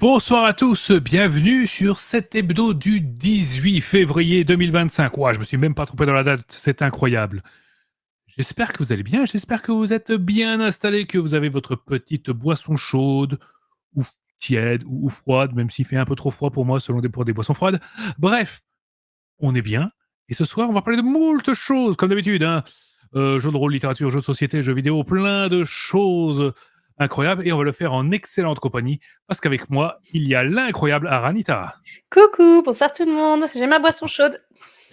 Bonsoir à tous, bienvenue sur cet hebdo du 18 février 2025. Ouah, je me suis même pas trompé dans la date, c'est incroyable. J'espère que vous allez bien, j'espère que vous êtes bien installés, que vous avez votre petite boisson chaude, ou tiède, ou froide, même s'il fait un peu trop froid pour moi, pour des boissons froides. Bref, on est bien, et ce soir, on va parler de moult choses, comme d'habitude, hein. Jeux de rôle, littérature, jeux de société, jeux vidéo, plein de choses incroyables, et on va le faire en excellente compagnie, parce qu'avavec moi, il y a l'incroyable Aranita. Coucou, bonsoir tout le monde, j'ai ma boisson chaude.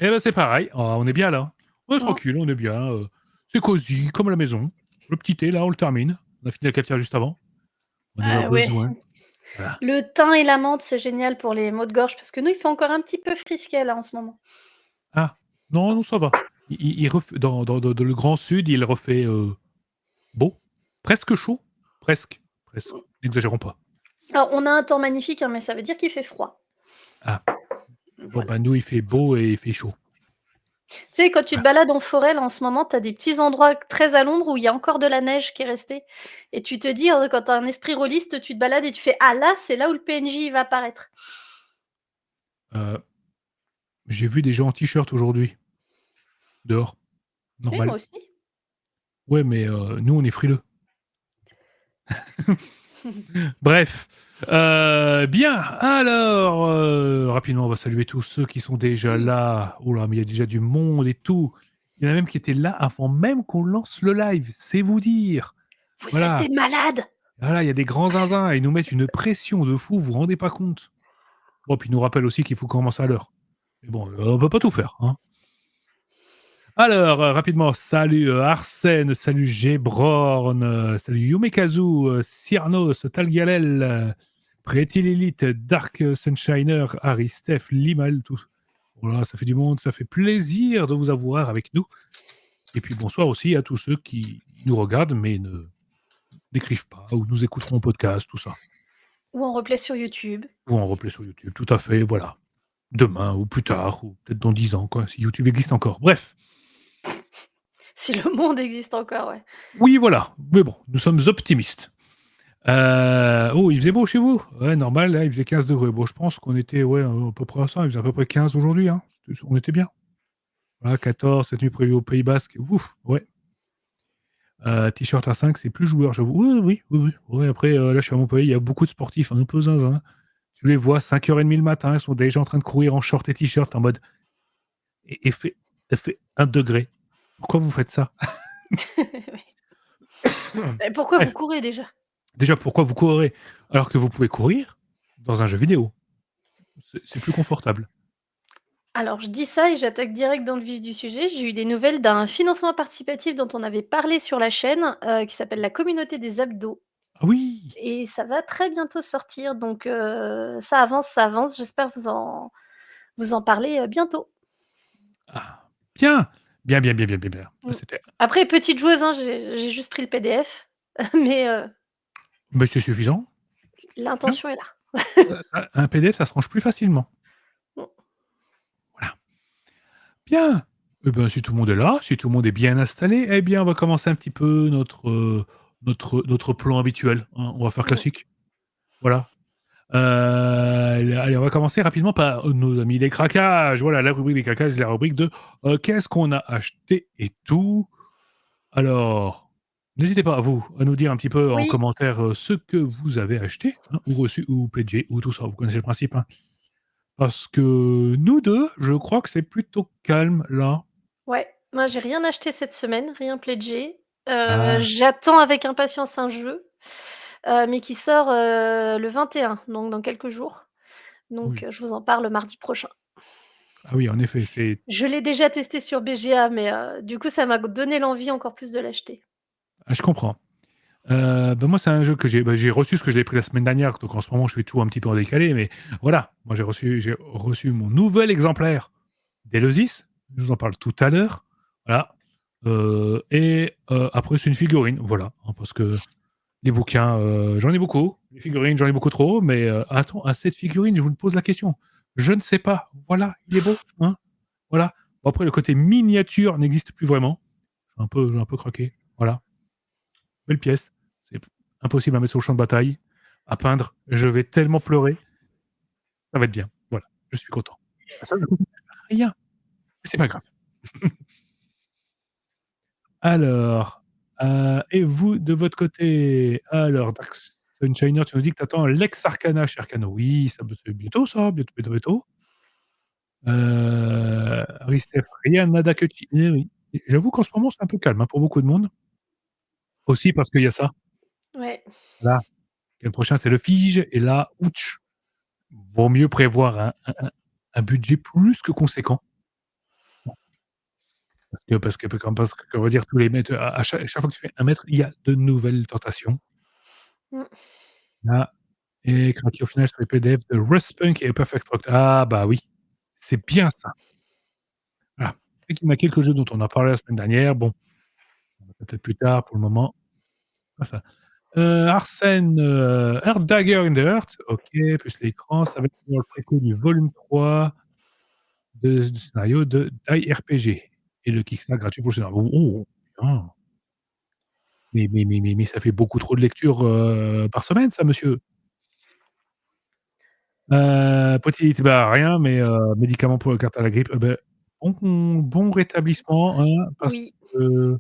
Et ben c'est pareil, on est bien là. On est Mm. tranquille, on est bien. C'est cosy, comme à la maison. Le petit thé, là, on le termine. On a fini la cafetière juste avant. On en a Ouais, besoin. Voilà. le thym et la menthe, c'est génial pour les maux de gorge, parce que nous, il fait encore un petit peu frisquet là en ce moment. Ah, non, non, ça va. Dans le Grand Sud, il refait beau, presque chaud, presque. N'exagérons pas. Alors, on a un temps magnifique, hein, mais ça veut dire qu'il fait froid. Ah, bon, Voilà. bah, nous, il fait beau et il fait chaud. Tu sais, quand tu te Ah, balades en forêt, là, en ce moment, tu as des petits endroits très à l'ombre où il y a encore de la neige qui est restée. Et tu te dis, quand tu as un esprit rôliste, tu te balades et tu fais ah là, c'est là où le PNJ va apparaître. euh, j'ai vu des gens en t-shirt aujourd'hui, dehors, Oui, moi normal. aussi. Ouais, mais nous, on est frileux. Bref, bien. Alors, rapidement, on va saluer tous ceux qui sont déjà là. Oh là, mais il y a déjà du monde et tout. Il y en a même qui étaient là avant même qu'on lance le live. C'est vous dire. Vous êtes Voilà. des malades. Voilà, il y a des grands zinzins et ils nous mettent une pression de fou. Vous vous rendez pas compte. Bon, puis ils nous rappellent aussi qu'il faut commencer à l'heure. Mais bon, on peut pas tout faire, hein. Alors, rapidement, salut Arsène, salut Gébrorn, salut Yumekazu, Cyrnos, Talgalel, Pretty Lilith, Dark Sunshiner, Aristef, Limal, tout. Voilà, ça fait du monde, ça fait plaisir de vous avoir avec nous. Et puis bonsoir aussi à tous ceux qui nous regardent mais ne n'écrivent pas ou nous écouteront en podcast, tout ça. Ou en replay sur YouTube. Ou en replay sur YouTube, tout à fait, voilà. Demain ou plus tard, ou peut-être dans 10 ans, quoi, si YouTube existe encore. Bref. Si le monde existe encore, ouais. Oui, voilà. Mais bon, nous sommes optimistes. Oh, il faisait beau chez vous? Ouais, normal, là, il faisait 15 degrés. Bon, je pense qu'on était ouais, à peu près à ça. Il faisait à peu près 15 aujourd'hui. Hein. On était bien. Voilà, 14, cette nuit prévue au Pays Basque. Ouf, ouais. T-shirt à 5, c'est plus joueur, j'avoue. Oui, oui, oui, oui. Ouais, après, là, je suis à Montpellier, il y a beaucoup de sportifs un peu zinzin. Tu les vois, 5h30 le matin, ils sont déjà en train de courir en short et t-shirt en mode. Et fait 1 degré. Pourquoi vous faites ça? Mais pourquoi vous Bref, courez déjà? déjà, pourquoi vous courez alors que vous pouvez courir dans un jeu vidéo? C'est plus confortable. Alors je dis ça et j'attaque direct dans le vif du sujet. J'ai eu des nouvelles d'un financement participatif dont on avait parlé sur la chaîne, qui s'appelle la communauté des abdos Ah oui! et ça va très bientôt sortir donc ça avance, ça avance. J'espère vous en parler, bientôt. Ah, bien! Bien, bien, bien, bien, bien, bien. Mmh. C'était Après petite joueuse, hein, j'ai juste pris le PDF, mais mais c'est suffisant. C'est bien. l'intention est là. Un PDF, ça se range plus facilement. Mmh. Voilà. Bien! Eh ben, si tout le monde est là, si tout le monde est bien installé, eh bien, on va commencer un petit peu notre plan habituel, hein. On va faire Mmh. classique. Voilà. Allez, on va commencer rapidement par nos amis les craquages. Voilà, la rubrique des craquages, la rubrique de qu'est-ce qu'on a acheté et tout. Alors, n'hésitez pas à nous dire un petit peu en Oui. commentaire ce que vous avez acheté, hein, ou reçu, ou pledgé, ou tout ça. Vous connaissez le principe, hein. Parce que nous deux, je crois que c'est plutôt calme là. Ouais, moi j'ai rien acheté cette semaine, rien pledgé. Ah, J'attends avec impatience un jeu, mais qui sort, le 21, donc dans quelques jours. Donc, oui. je vous en parle mardi prochain. Ah oui, en effet, c'est. Je l'ai déjà testé sur BGA, mais, du coup ça m'a donné l'envie encore plus de l'acheter. Ah, je comprends. Bah, moi, c'est un jeu que j'ai reçu, parce que je l'ai pris la semaine dernière, donc en ce moment, je fais tout un petit peu en décalé, mais voilà. Moi, j'ai reçu mon nouvel exemplaire d'Eleusis. Je vous en parle tout à l'heure. Voilà. Après, c'est une figurine, voilà, hein, parce que les bouquins, j'en ai beaucoup. Les figurines, j'en ai beaucoup trop, mais attends, à cette figurine, je vous pose la question. Je ne sais pas. Voilà, il est beau, hein, voilà. Bon, après, le côté miniature n'existe plus vraiment. J'ai un peu craqué, voilà. Belle pièce. C'est impossible à mettre sur le champ de bataille. à peindre. Je vais tellement pleurer. Ça va être bien. Voilà, je suis content. Ça, du coup, rien, mais c'est pas grave. Alors, et vous, de votre côté? Alors, Dark Sunshiner, tu nous dis que tu attends Lex Arcana chez Arcana. Oui, ça c'est bientôt ça, bientôt, bientôt, bientôt. Ristef, rien, nada que chi eh oui. Et j'avoue qu'en ce moment, c'est un peu calme, hein, pour beaucoup de monde. Aussi parce qu'il y a ça. Ouais. Là, le prochain, c'est le Fige et là, ouch! Vaut mieux prévoir un budget plus que conséquent. Parce que qu'on va dire tous les mètres, à chaque fois que tu fais 1 mètre, il y a de nouvelles tentations. Mmh. Là et craquer au final sur les PDF de Rustpunk et Perfect Rock. Ah bah oui, c'est bien ça. Voilà. Je sais qu'il y en a quelques jeux dont on a parlé la semaine dernière. Bon, on va peut-être plus tard pour le moment. Pas ça. Arsène, Earth Dagger in the Earth, OK, plus l'écran, ça va être dans le préco du volume 3 du scénario de Die RPG et le Kickstarter gratuit pour le scénario. Oh! Putain! Mais ça fait beaucoup trop de lectures, par semaine ça, monsieur. Petite bah, rien, mais médicaments pour le carte à la grippe, beh, bon rétablissement, hein, parce Oui. que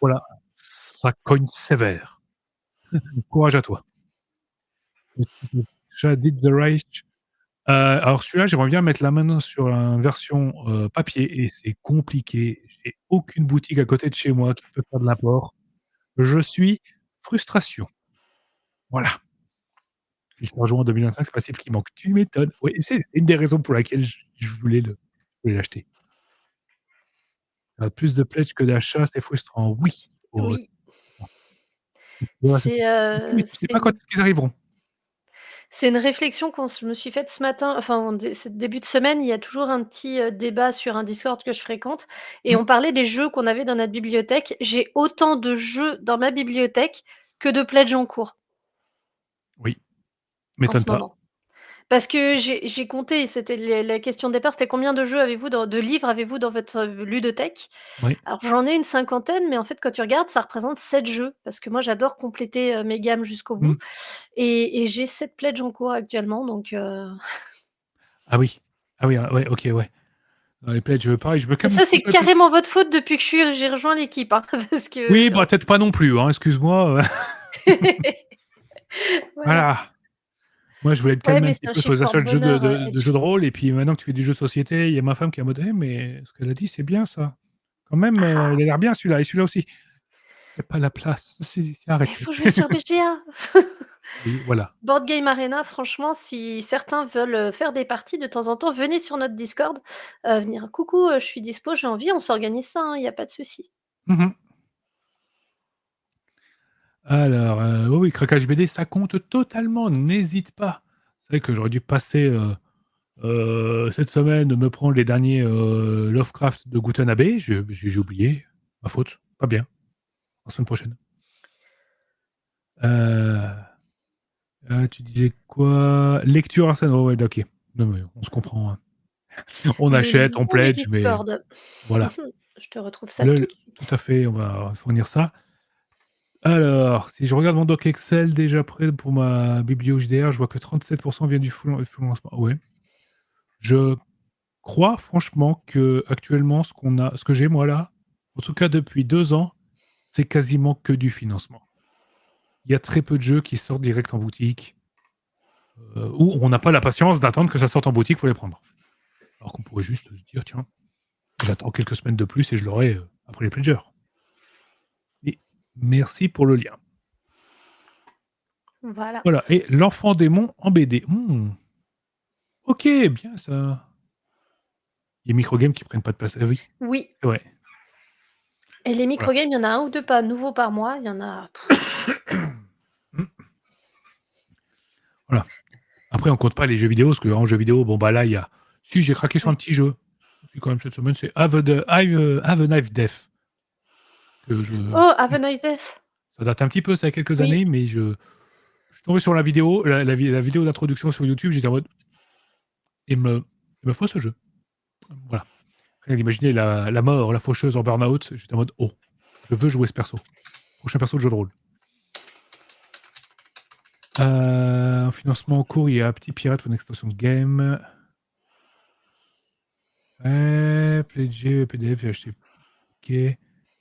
voilà, ça cogne sévère. Courage à toi. Did the Reich. Alors celui-là, j'aimerais bien mettre la main sur une version, papier et c'est compliqué. J'ai aucune boutique à côté de chez moi qui peut faire de l'apport. Je suis frustration. Voilà. Jusqu'en juin 2025, c'est passif qui manque. Tu m'étonnes. Oui, c'est une des raisons pour laquelle je voulais l'acheter. Plus de pledges que d'achats, c'est frustrant. Oui. Oh, Oui. ouais, c'est ça. Mais tu sais C'est pas quand une est-ce qu'ils arriveront. c'est une réflexion qu'on je me suis faite ce matin, enfin en dé ce début de semaine, il y a toujours un petit, débat sur un Discord que je fréquente et Mmh. on parlait des jeux qu'on avait dans notre bibliothèque. J'ai autant de jeux dans ma bibliothèque que de pledges en cours, Oui, en ce m'étonne pas. moment. Parce que j'ai compté, c'était les la question de départ, c'était: «Combien de jeux avez-vous dans de livres avez-vous dans votre, ludothèque?» Oui. Alors j'en ai une cinquantaine, mais en fait, quand tu regardes, ça représente 7 jeux parce que moi j'adore compléter, mes gammes jusqu'au bout Mmh. et j'ai 7 pledges en cours actuellement donc Ah oui. Ah oui, ah ouais, OK, ouais. Dans les pledges, pareil, je veux quand et même ça, trop c'est jouer à Pledge. carrément votre faute depuis que j'ai rejoint l'équipe, hein, parce Oui, que bah, peut-être pas non plus, hein, excuse-moi, voilà. voilà. Moi, je voulais me Ouais, calmer un mais petit c'est un peu sur les chiffre achats de jeux de porte-bonheur, de de Edge. jeux de rôle et puis maintenant que tu fais du jeu de société, il y a ma femme qui est en mode: «Eh mais ce qu'elle a dit, c'est bien ça. Quand même, il a l'air bien celui-là et celui-là aussi». Il y a pas la place, c'est Mais il arrêté. faut jouer sur BGA. Oui, voilà. Board Game Arena, franchement, si certains veulent, faire des parties de temps en temps, venez sur notre Discord, venir: «Coucou, je suis dispo, j'ai envie», on s'organise ça, hein, il y a pas de souci. Mmh mh. Alors, oui, oui, craquage BD, ça compte totalement, n'hésite pas. C'est vrai que j'aurais dû passer, cette semaine, me prendre les derniers, Lovecraft de Gutanabe, j'ai oublié, ma faute, pas bien, la semaine prochaine. Heu tu disais quoi? Lecture Arsène, ouais, ouais, OK. Non, mais on se comprend, hein. On Nous achète, on lisons le pledge, mais Discord. voilà. Je te retrouve ça tout Le de tout suite. à fait, on va fournir ça. Alors, si je regarde mon doc Excel déjà prêt pour ma biblio JDR, je vois que 37 vient du full lancement. Ouais. Je crois franchement qu'actuellement ce que j'ai moi là, en tout cas depuis 2 ans, c'est quasiment que du financement. Il y a très peu de jeux qui sortent direct en boutique, ou on n'a pas la patience d'attendre que ça sorte en boutique pour les prendre. Alors qu'on pourrait juste se dire: «Tiens, j'attends quelques semaines de plus et je l'aurai, après les pledgers». Et merci pour le lien. Voilà. Voilà et L'Enfant démon en BD. Mmh. OK, bien ça. Les microgames qui prennent pas de place. Ah oui, Oui c'est vrai. et les Voilà. micro-games, il y en a un ou 2 pas nouveaux par mois, il y en a Mmh, voilà. Après, on compte pas les jeux vidéo, parce qu'en jeu vidéo, bon, bah, là, il y a si j'ai craqué sur un ouais. petit jeu, aussi quand même cette semaine, c'est Have a Knife Death, que je Oh, Have a Nice Death. ça date un petit peu, ça a quelques Oui. années, mais je suis tombé sur la vidéo, la vidéo d'introduction sur YouTube, j'étais en mode: «Il me faut ce jeu». Voilà. Rien d'imaginer la mort, la faucheuse en burn-out, j'étais en mode: «Oh, je veux jouer ce perso. Prochain perso de jeu de rôle». En financement en cours, il y a Petit Pirate pour une extension de game. Ouais, PLG, PDF, j'ai acheté. Ok.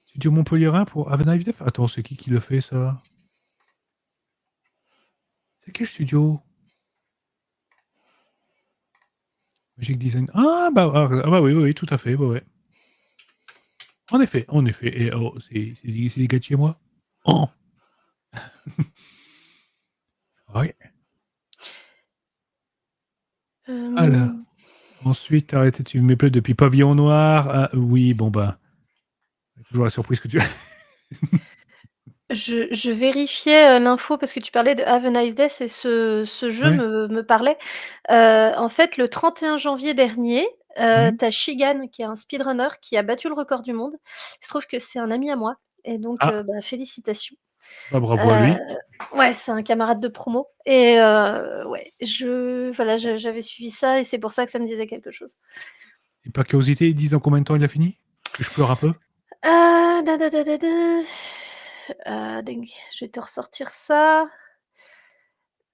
Studio Montpellierin pour Have a Nice Day. Attends, c'est qui le fait ça? C'est quel studio? Magic Design. Ah bah oui, oui, tout à fait. Ouais, ouais. En effet, en effet. Et oh, c'est des gars de chez moi. Oh. Ouais. Alors. Ensuite, arrêtez, tu me plais depuis Pavillon Noir. Ah, oui, bon bah. Toujours la surprise que tu as. Je vérifiais, l'info parce que tu parlais de Have a Nice Day et ce jeu Ouais. me parlait. En fait, le 31 janvier dernier, Mhm. tu as Shigan qui est un speedrunner qui a battu le record du monde. Il se trouve que c'est un ami à moi et donc Ah, bah, félicitations. bah bravo à Heu, lui. ouais, c'est un camarade de promo et ouais, j'avais suivi ça et c'est pour ça que ça me disait quelque chose. Et par curiosité, ils disent en combien de temps il a fini? Que je pleure un peu. Da da da da da. Dingue, je vais te ressortir ça.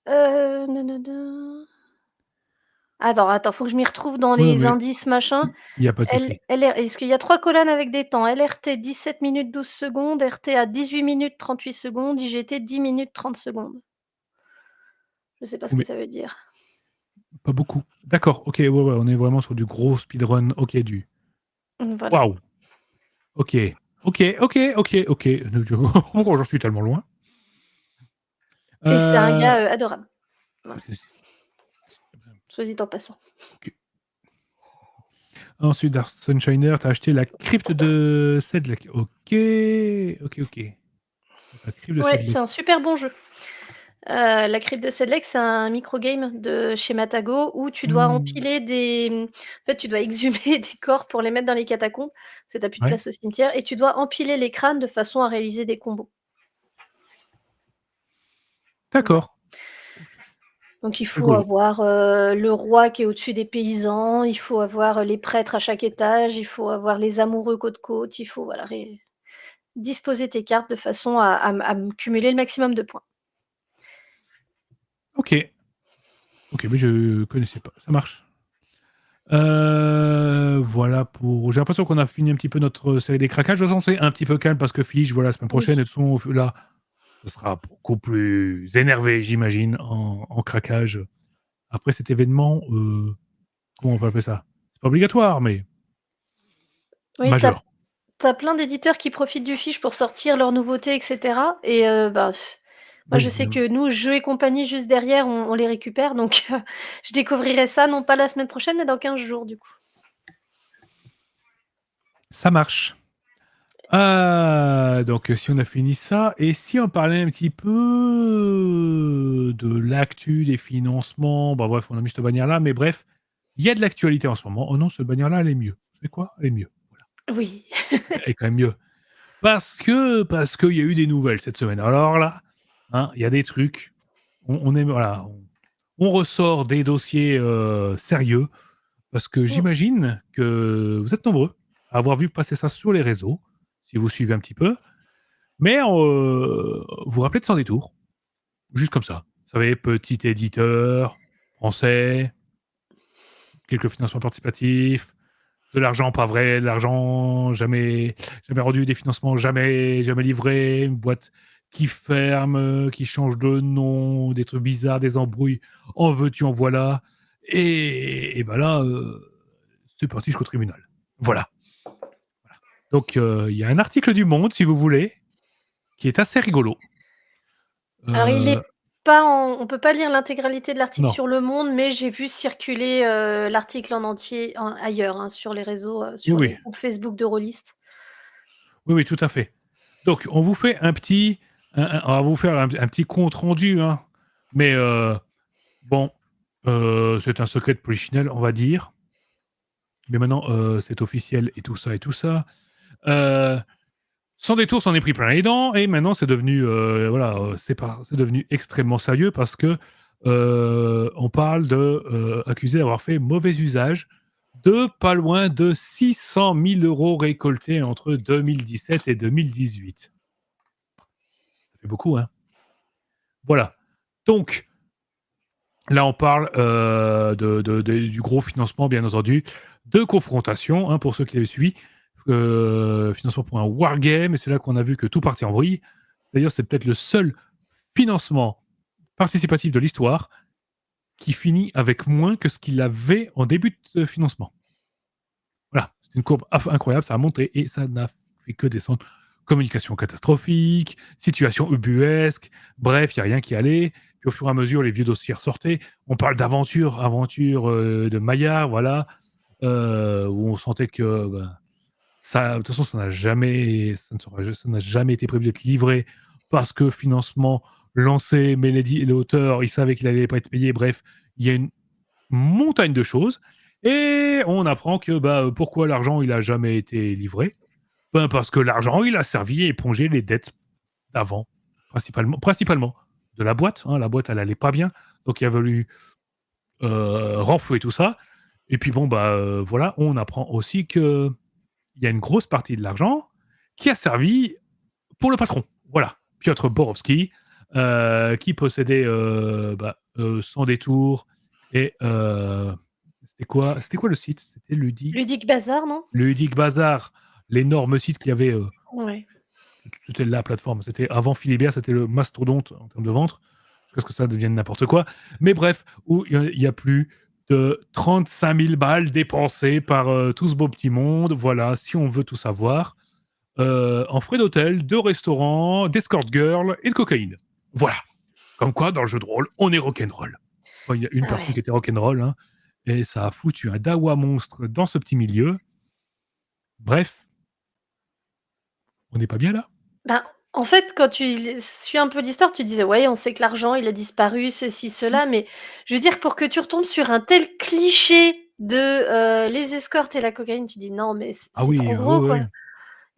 Nanana. Attends, faut que je m'y retrouve dans Oui, non, les mais indices machin. il y a pas de L souci. LR Est-ce qu'il y a 3 colonnes avec des temps? LRT 17 minutes 12 secondes, RT à 18 minutes 38 secondes, IGT 10 minutes 30 secondes. Je sais pas ce Oui, que mais ça veut dire. pas beaucoup. D'accord, ok, ouais, ouais, on est vraiment sur du gros speedrun. Ok, du. Voilà Waouh! Ok, ok, ok, ok, ok. Oh, j'en suis tellement loin. et c'est un Euh... gars, adorable. Voilà, c'est- soit dit en passant. ok. Ensuite, Dark Sunshiner, t'as acheté la crypte de Sedlec. Ok, ok, ok. La crypte de Ouais, c'est Sedlec. un super bon jeu. La Crypte de Sedlec, c'est un micro game de chez Matago où tu dois Hmm. empiler en fait, tu dois exhumer des corps pour les mettre dans les catacombes, parce que tu as plus de Ouais, place au cimetière et tu dois empiler les crânes de façon à réaliser des combos. Voilà. d'accord. Donc il faut Rigolo. avoir, le roi qui est au-dessus des paysans, il faut avoir, les prêtres à chaque étage, il faut avoir les amoureux côte côte, il faut voilà disposer tes cartes de façon à cumuler le maximum de points. Ok, ok, mais je connaissais pas. Ça marche. Voilà pour. J'ai l'impression qu'on a fini un petit peu notre série des craquages. De toute façon, c'est un petit peu calme parce que Fiche, voilà, la semaine Oui. prochaine, et de toute façon, là, ce sera beaucoup plus énervé, j'imagine, en craquage. Après cet événement, comment on peut appeler ça? C'est pas obligatoire, mais Oui, tu majeur. as plein d'éditeurs qui profitent du fiche pour sortir leurs nouveautés et cetera et bah, moi je Oui, sais que nous, Jeux et compagnie, juste derrière, on les récupère donc je découvrirai ça non pas la semaine prochaine, mais dans 15 jours du coup. ça marche. Donc, si on a fini ça, et si on parlait un petit peu de l'actu, des financements, bah bref, on a mis cette bannière-là, mais bref, il y a de l'actualité en ce moment. Oh non, cette bannière-là, elle est mieux. C'est quoi? Elle est mieux. Voilà. Oui. Elle est quand même mieux. Parce qu'il y a eu des nouvelles cette semaine. Alors là, hein, il y a des trucs. On est, voilà, on ressort des dossiers sérieux, parce que Mmh. j'imagine que vous êtes nombreux à avoir vu passer ça sur les réseaux, si vous suivez un petit peu. Mais vous vous rappelez de Sans Détour? Juste comme ça. Vous savez, petit éditeur français, quelques financements participatifs, de l'argent pas vrai, de l'argent jamais, jamais rendu, des financements jamais, jamais livrés, une boîte qui ferme, qui change de nom, des trucs bizarres, des embrouilles, en veux-tu, en voilà. Et ben là, c'est parti jusqu'au tribunal. Voilà. Donc, il y a un article du Monde, si vous voulez, qui est assez rigolo. Alors il Euh, est pas en on peut pas lire l'intégralité de l'article non. sur Le Monde, mais j'ai vu circuler, l'article en entier ailleurs, hein, sur les réseaux, Oui, sur oui. les groupes Facebook d'Eurolist. Oui, oui, tout à fait. Donc, on vous fait un petit, on va vous faire un petit compte rendu, hein. Mais bon, c'est un secret de polichinelle, on va dire. Mais maintenant, c'est officiel et tout ça et tout ça. Euh, Sans détour, s'en est pris plein les dents et maintenant c'est devenu, voilà, c'est devenu extrêmement sérieux parce que on parle de accusé d'avoir fait mauvais usage de pas loin de 600 000 euros récoltés entre 2017 et 2018. Ça fait beaucoup, hein. Voilà. Donc, là, on parle du gros financement, bien entendu, de confrontation, hein, pour ceux qui l'avaient suivi. Financement pour un wargame, et c'est là qu'on a vu que tout partait en vrille. D'ailleurs, c'est peut-être le seul financement participatif de l'histoire qui finit avec moins que ce qu'il avait en début de financement. Voilà, c'est une courbe incroyable, ça a monté et ça n'a fait que descendre. Communication catastrophique, situation ubuesque, bref, il n'y a rien qui allait. Puis au fur et à mesure, les vieux dossiers ressortaient. On parle aventure de Maillard, voilà, où on sentait que ça, de toute façon, ça n'a jamais été prévu d'être livré parce que financement lancé, mais l'auteur, il savait qu'il n'allait pas être payé. Bref, il y a une montagne de choses. Et on apprend que pourquoi l'argent il a jamais été livré. Parce que l'argent il a servi à éponger les dettes d'avant, principalement de la boîte. Hein, la boîte elle allait pas bien, donc il a fallu renflouer tout ça. Et puis bon voilà, on apprend aussi que il y a une grosse partie de l'argent qui a servi pour le patron. Voilà, Piotr Borowski, qui possédait Sans Détour et c'était quoi le site? C'était Ludique Bazar, non? Ludique Bazar, l'énorme site qu'il y avait. Ouais. C'était la plateforme. C'était avant Philibert, c'était le mastodonte en termes de vente. Jusqu'à ce que ça devienne n'importe quoi. Mais bref, où il y a plus de 35 000 balles dépensées par tout ce beau petit monde. Voilà, si on veut tout savoir. En frais d'hôtel, de restaurant, d'escort girl et de cocaïne. Voilà. Comme quoi, dans le jeu de rôle, on est rock'n'roll. Enfin, il y a une Ah personne ouais. qui était rock'n'roll, hein, et ça a foutu un dawa monstre dans ce petit milieu. Bref, on n'est pas bien là. Ben, en fait, quand tu suis un peu l'histoire, tu disais: «Ouais, on sait que l'argent, il a disparu, ceci, cela», mais je veux dire, pour que tu retombes sur un tel cliché de, les escortes et la cocaïne, tu dis: «Non, mais Ah c'est trop oui, gros, oui, quoi», oui.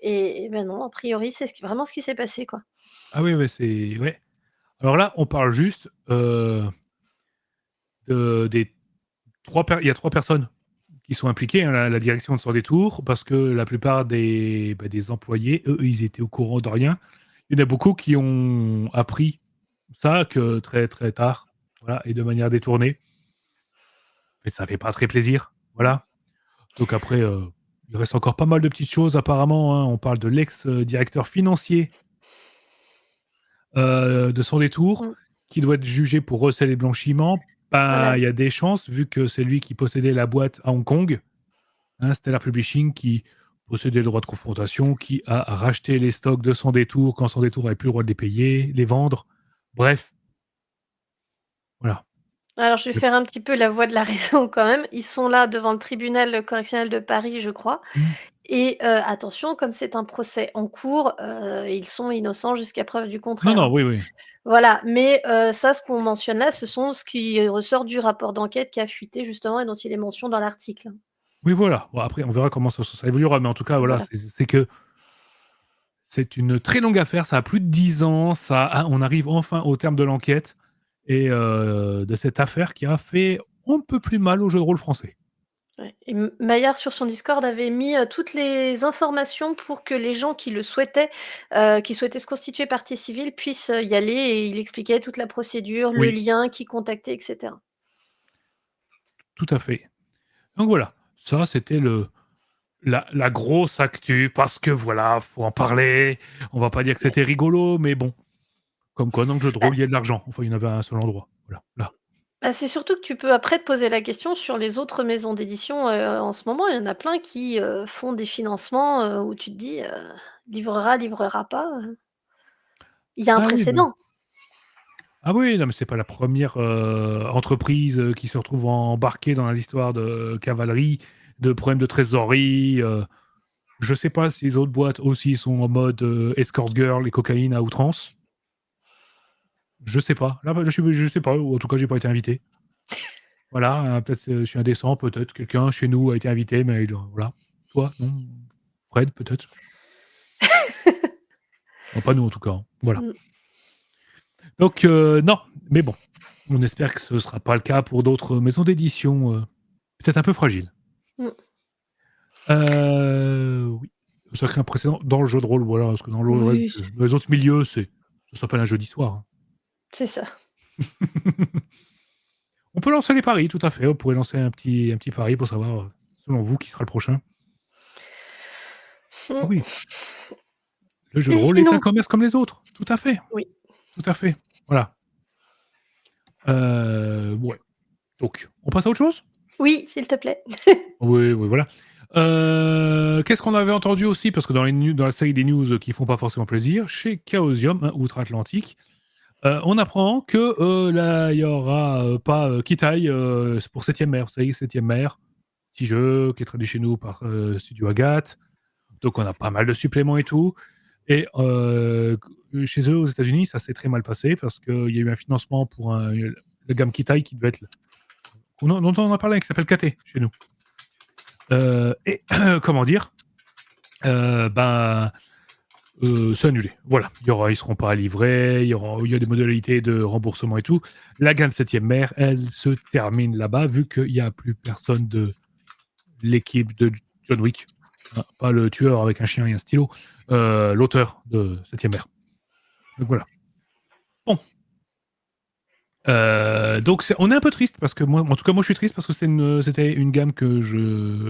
et ben non, a priori, c'est vraiment ce qui s'est passé, quoi. Ah oui, ouais, c'est ouais. Alors là, on parle juste des il y a trois personnes qui sont impliquées, hein, la direction de Sans Détour, parce que la plupart des employés, eux, ils étaient au courant de rien. Il y en a beaucoup qui ont appris ça que très très tard, voilà, et de manière détournée. Et ça fait pas très plaisir, Mmh. voilà. Donc après, il reste encore pas mal de petites choses apparemment, hein. On parle de l'ex-directeur financier de Sans Détour, Mmh. qui doit être jugé pour recel et blanchiment. Ben, Voilà. il y a des chances, vu que c'est lui qui possédait la boîte à Hong Kong, hein, Stellar Publishing, qui possédait le droit de confrontation, qui a racheté les stocks de Sans Détour quand Sans Détour n'avait plus le droit de les payer, les vendre. Bref, voilà. Alors, je vais faire un petit peu la voix de la raison quand même. Ils sont là devant le tribunal correctionnel de Paris, je crois, Mmh. et attention, comme c'est un procès en cours, ils sont innocents jusqu'à preuve du Non, contraire, non, hein. oui, oui. Voilà, mais ça, ce qu'on mentionne là, ce sont ce qui ressort du rapport d'enquête qui a fuité justement et dont il est mention dans l'article, hein. Oui, voilà. Bon, après, on verra comment ça évoluera, mais en tout cas, voilà, Voilà. c'est que c'est une très longue affaire, ça a plus de 10 ans, on arrive enfin au terme de l'enquête et de cette affaire qui a fait un peu plus mal au jeu de rôle français. Ouais, et Maillard sur son Discord avait mis, toutes les informations pour que les gens qui souhaitaient se constituer partie civile puissent, y aller, et il expliquait toute la procédure, le Oui, lien, qui contacter et cetera. tout à fait. Donc voilà, ça c'était la grosse actu parce que voilà, faut en parler. On va pas dire que Ouais. c'était rigolo, mais bon, comme quoi dans le jeu de Bah rôle, il y a de l'argent. Enfin, il y en avait à un seul endroit. Voilà, là. bah, c'est surtout que tu peux après te poser la question sur les autres maisons d'édition, en ce moment, il y en a plein qui, font des financements, où tu te dis, «Livrera, livrera pas», il y a un Ah oui, bah précédent. ah oui, non, mais c'est pas la première entreprise qui se retrouve embarquée dans l'histoire de cavalerie, de problèmes de trésorerie. Je sais pas si les autres boîtes aussi sont en mode escort girl et cocaïne à outrance. Je sais pas. Là, je sais pas, ou en tout cas, j'ai pas été invité. Voilà, peut-être je suis indécent, peut-être quelqu'un chez nous a été invité, mais voilà. Toi, non? Fred, peut-être? Non, pas nous en tout cas, hein. Voilà. Mmh, Donc non, mais bon, on espère que ce sera pas le cas pour d'autres maisons d'édition, peut-être un peu fragiles. mmh. Oui, ça crée un précédent dans le jeu de rôle, voilà, parce que dans le reste, Oui, dans les autres milieux, ça s'appelle un jeu d'histoire, hein. c'est ça. On peut lancer les paris, tout à fait. On pourrait lancer un petit pari pour savoir, selon vous, qui sera le prochain. Ah oui, le jeu de Et rôle est un sinon commerce comme les autres. Tout à fait, oui. tout à fait. Voilà. Ouais. Donc, on passe à autre chose? Oui, s'il te plaît. Oui, oui, voilà. Qu'est-ce qu'on avait entendu aussi? Parce que dans la série des news qui font pas forcément plaisir, chez Chaosium, hein, outre-Atlantique, on apprend que là, il y aura pas Kitai pour 7ème mer. Vous savez, 7ème mer, petit jeu qui est traduit chez nous par Studio Agathe. Donc, on a pas mal de suppléments et tout. Et chez eux, aux États-Unis, ça s'est très mal passé parce qu'il y a eu un financement pour la gamme Kitai qui devait être. Dont on a parlé, qui s'appelle KT chez nous. Et comment dire Ben, c'est annulé. Voilà. Ils seront pas livrés, il y a des modalités de remboursement et tout. La gamme 7ème mer, elle se termine là-bas, vu qu'il n'y a plus personne de l'équipe de John Wick. Hein, pas le tueur avec un chien et un stylo, l'auteur de 7ème mer. Donc voilà. Bon. Donc on est un peu triste parce que moi, en tout cas, moi je suis triste parce que c'était une gamme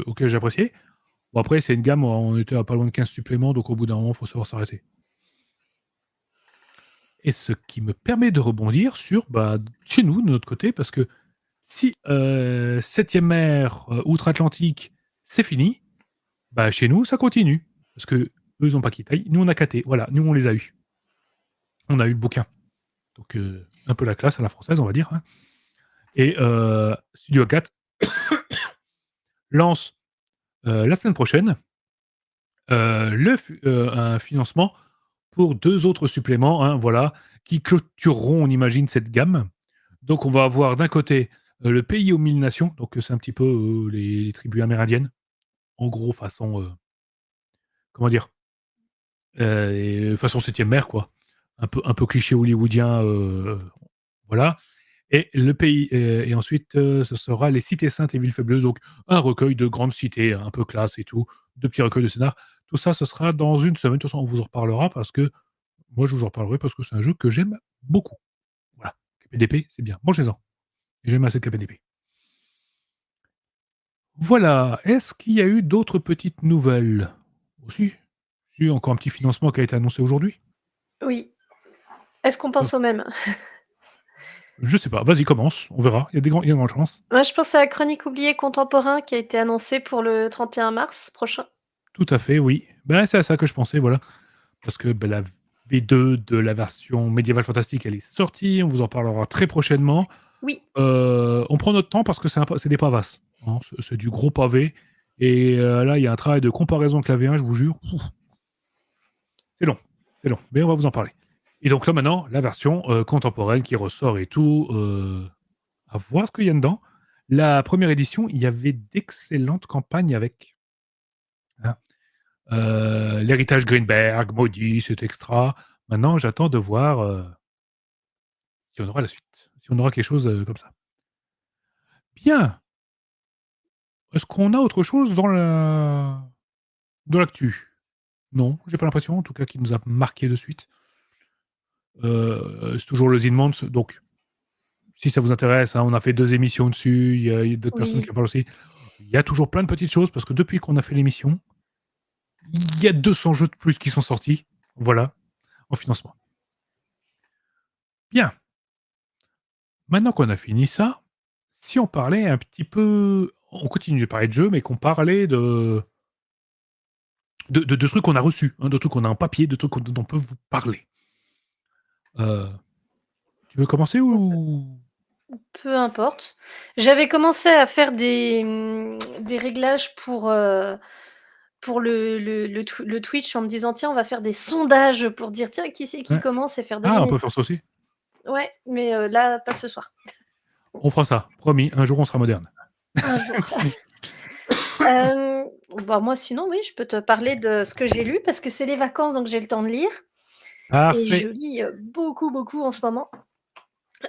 auquel j'appréciais. Bon, après, c'est une gamme, on était à pas loin de 15 suppléments, donc au bout d'un moment, il faut savoir s'arrêter. Et ce qui me permet de rebondir sur chez nous, de notre côté, parce que si 7ème mer, outre-Atlantique, c'est fini, chez nous, ça continue. Parce que eux, ils n'ont pas quitté, nous, on a caté. Voilà, nous, on les a eus. On a eu le bouquin. Donc, un peu la classe à la française, on va dire. Hein. Et Studio 4 lance la semaine prochaine un financement pour 2 autres suppléments, hein, voilà, qui clôtureront, on imagine, cette gamme. Donc on va avoir d'un côté le pays aux 1000 nations, donc c'est un petit peu les tribus amérindiennes, en gros façon, comment dire, façon 7ème mer, quoi. Un peu cliché hollywoodien, voilà. Et le pays, et ensuite ce sera les cités saintes et villes faibleuses, donc un recueil de grandes cités, un peu classe et tout, de petits recueils de scénar. Tout ça, ce sera dans une semaine. De toute façon, on vous en reparlera parce que moi, je vous en reparlerai parce que c'est un jeu que j'aime beaucoup. Voilà. KPDP, c'est bien. Mangez-en. J'aime assez le KPDP. Voilà. Est-ce qu'il y a eu d'autres petites nouvelles aussi? Si, encore un petit financement qui a été annoncé aujourd'hui. Oui. Est-ce qu'on pense au même? Je sais pas. Vas-y, commence. On verra. Il y a de grandes chances. Moi, je pense à la Chronique oubliée contemporain qui a été annoncée pour le 31 mars prochain. Tout à fait, oui. C'est à ça que je pensais, voilà. Parce que la V2 de la version médiévale fantastique, elle est sortie. On vous en parlera très prochainement. Oui. On prend notre temps parce que c'est des pavasses. Hein. C'est du gros pavé. Et là, il y a un travail de comparaison avec la V1, je vous jure. C'est long. C'est long. Mais on va vous en parler. Et donc là, maintenant, la version contemporaine qui ressort et tout. À voir ce qu'il y a dedans. La première édition, il y avait d'excellentes campagnes avec. Hein. L'héritage Greenberg, maudit, c'est extra. Maintenant, j'attends de voir si on aura la suite. Si on aura quelque chose comme ça. Bien. Est-ce qu'on a autre chose dans l'actu? Non, j'ai pas l'impression, en tout cas, qui nous a marqué de suite. C'est toujours le Zinmans, donc si ça vous intéresse, hein, on a fait 2 émissions dessus, il y a d'autres personnes qui Oui. en parlent aussi. Il y a toujours plein de petites choses parce que depuis qu'on a fait l'émission, il y a 200 jeux de plus qui sont sortis, voilà, en financement. Bien. Maintenant qu'on a fini ça, si on parlait un petit peu, on continue de parler de jeux, mais qu'on parlait de trucs qu'on a reçus, hein, de trucs qu'on a en papier, de trucs dont on peut vous parler. Tu veux commencer ou? Peu importe. J'avais commencé à faire des réglages pour le Twitch en me disant: «Tiens, on va faire des sondages pour dire: "Tiens, qui c'est qui Ouais. commence?" et faire Ah, on deviner peut ça». faire ça aussi? Ouais, mais là, pas ce soir. On fera ça, promis, un jour on sera moderne. Un jour. Moi, sinon, oui, je peux te parler de ce que j'ai lu parce que c'est les vacances, donc j'ai le temps de lire et je Parfait. lis, beaucoup, beaucoup en ce moment.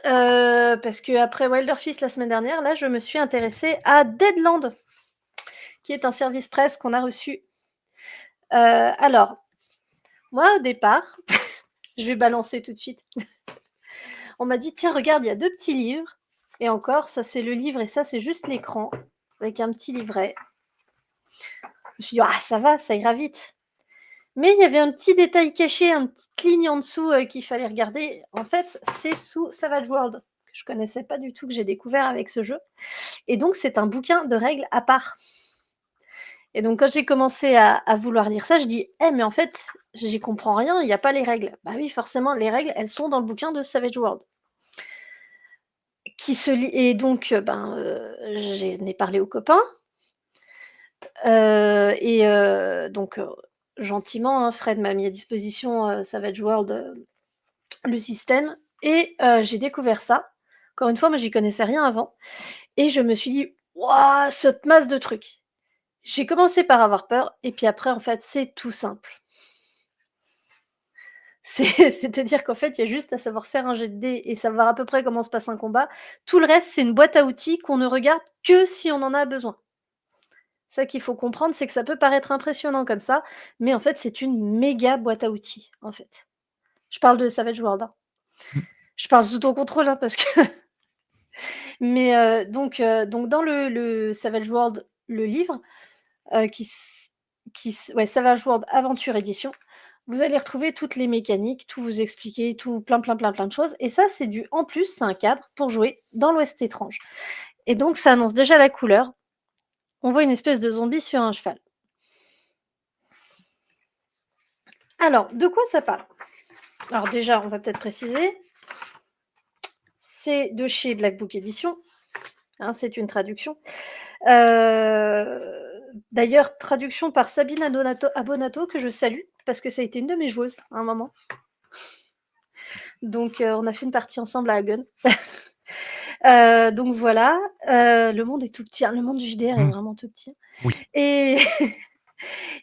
Parce qu'après Wilder Fist la semaine dernière, là, je me suis intéressée à Deadland, qui est un service presse qu'on a reçu. Alors, moi, au départ, je vais balancer tout de suite. On m'a dit: «Tiens, regarde, il y a 2 petits livres» et encore, ça, c'est le livre et ça, c'est juste l'écran avec un petit livret. Je me suis dit: «Ah, ça va, ça ira vite». Mais il y avait un petit détail caché, une petite ligne en dessous, qu'il fallait regarder. En fait, c'est sous Savage World, que je connaissais pas du tout, que j'ai découvert avec ce jeu et donc c'est un bouquin de règles à part et donc quand j'ai commencé à vouloir lire ça, je dis: «Eh mais en fait, j'y comprends rien, il y a pas les règles». Bah oui, forcément, les règles, elles sont dans le bouquin de Savage World qui se lit et donc j'en ai parlé aux copains, donc gentiment, hein, Fred m'a mis à disposition, Savage World, le système et j'ai découvert ça. Encore une fois, moi, j'y connaissais rien avant et je me suis dit: «Waouh, cette masse de trucs!» J'ai commencé par avoir peur et puis après, en fait, c'est tout simple. C'est-à-dire qu'en fait, il y a juste à savoir faire un jet de dés et savoir à peu près comment se passe un combat. Tout le reste, c'est une boîte à outils qu'on ne regarde que si on en a besoin. Ça qu'il faut comprendre, c'est que ça peut paraître impressionnant comme ça, mais en fait, c'est une méga boîte à outils, en fait. Je parle de Savage World, hein. Mmh. Je parle sous ton contrôle, hein, parce que mais donc dans le Savage World, le livre, ouais, Savage World Aventure Édition, vous allez retrouver toutes les mécaniques, tout vous expliquer, tout plein, plein, plein, plein de choses et ça, c'est du en plus, c'est un cadre pour jouer dans l'Ouest étrange et donc ça annonce déjà la couleur. On voit une espèce de zombie sur un cheval. Alors, de quoi ça parle? Alors déjà, on va peut-être préciser, c'est de chez Black Book Édition, hein, c'est une traduction. D'ailleurs, traduction par Sabine Abonato que je salue, parce que ça a été une de mes joueuses à un moment. Donc on a fait une partie ensemble à Hagen. Donc voilà, le monde est tout petit, hein, le monde du JDR est Mmh. vraiment tout petit Oui. et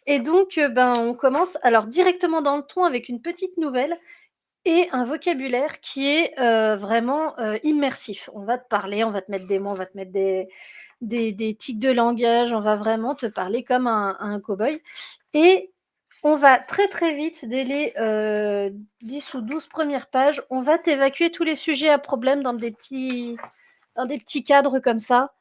et donc on commence alors directement dans le ton avec une petite nouvelle et un vocabulaire qui est, vraiment, immersif. On va te parler, on va te mettre des mots, on va te mettre des tics de langage, on va vraiment te parler comme un cow-boy et on va très, très vite, dès les, 10 ou 12 premières pages, on va t'évacuer tous les sujets à problème dans des petits cadres comme ça.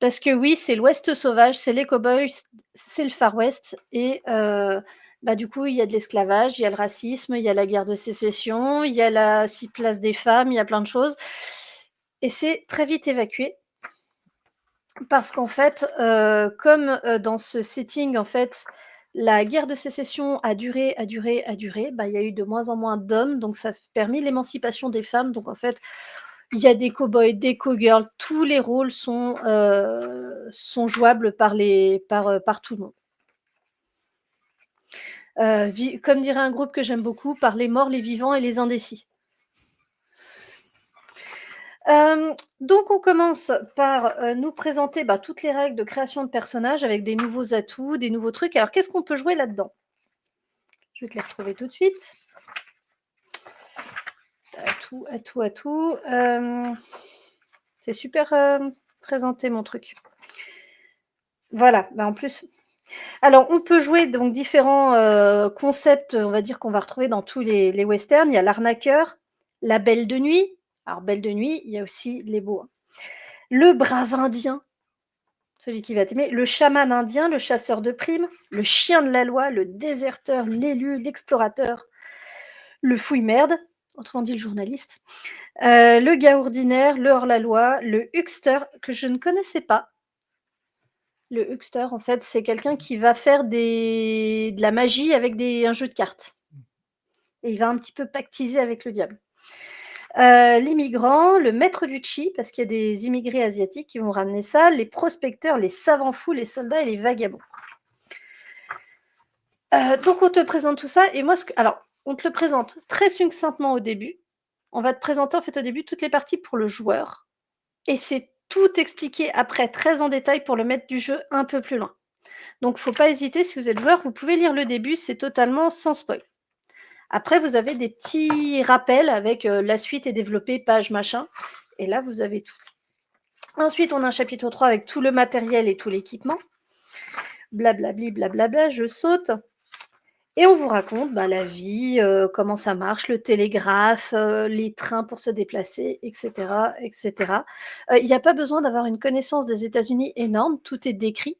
Parce que oui, c'est l'Ouest sauvage, c'est les cow-boys, c'est le Far West et du coup, il y a de l'esclavage, il y a le racisme, il y a la guerre de sécession, il y a la si place des femmes, il y a plein de choses et c'est très vite évacué parce qu'en fait, comme, dans ce setting, en fait, la guerre de sécession a duré, a duré, a duré, il y a eu de moins en moins d'hommes, donc ça a permis l'émancipation des femmes, donc en fait, il y a des cow-boys, des cow-girls, tous les rôles sont jouables par tout le monde. Comme dirait un groupe que j'aime beaucoup, par les morts, les vivants et les indécis. Donc on commence par, nous présenter, toutes les règles de création de personnages avec des nouveaux atouts, des nouveaux trucs. Alors qu'est-ce qu'on peut jouer là-dedans? Je vais te les retrouver tout de suite. Atout. C'est super, présenté mon truc. Voilà, en plus alors on peut jouer donc différents, concepts, on va dire qu'on va retrouver dans tous les westerns. Il y a l'arnaqueur, la belle de nuit. Alors belle de nuit, il y a aussi les beaux, hein. Le brave indien, celui qui va t'aimer, le chaman indien, le chasseur de primes, le chien de la loi, le déserteur, l'élu, l'explorateur, le fouille-merde, autrement dit le journaliste, le gars ordinaire, le hors-la-loi, le huckster que je ne connaissais pas. Le huckster, en fait, c'est quelqu'un qui va faire de la magie avec un jeu de cartes et il va un petit peu pactiser avec le diable. L'immigrant, le maître du chi, parce qu'il y a des immigrés asiatiques qui vont ramener ça, les prospecteurs, les savants fous, les soldats et les vagabonds. Donc on te présente tout ça et moi alors, on te le présente très succinctement au début. On va te présenter, en fait, au début, toutes les parties pour le joueur et c'est tout expliqué après très en détail pour le maître du jeu un peu plus loin. Donc faut pas hésiter, si vous êtes joueur, vous pouvez lire le début, c'est totalement sans spoil. Après, vous avez des petits rappels avec, la suite est développée, page machin et là, vous avez tout. Ensuite, on a un chapitre 3 avec tout le matériel et tout l'équipement. Blablabli, blablabla, je saute. Et on vous raconte, la vie, comment ça marche, le télégraphe, les trains pour se déplacer et cetera et cetera. Il y a pas besoin d'avoir une connaissance des États-Unis énorme, tout est décrit.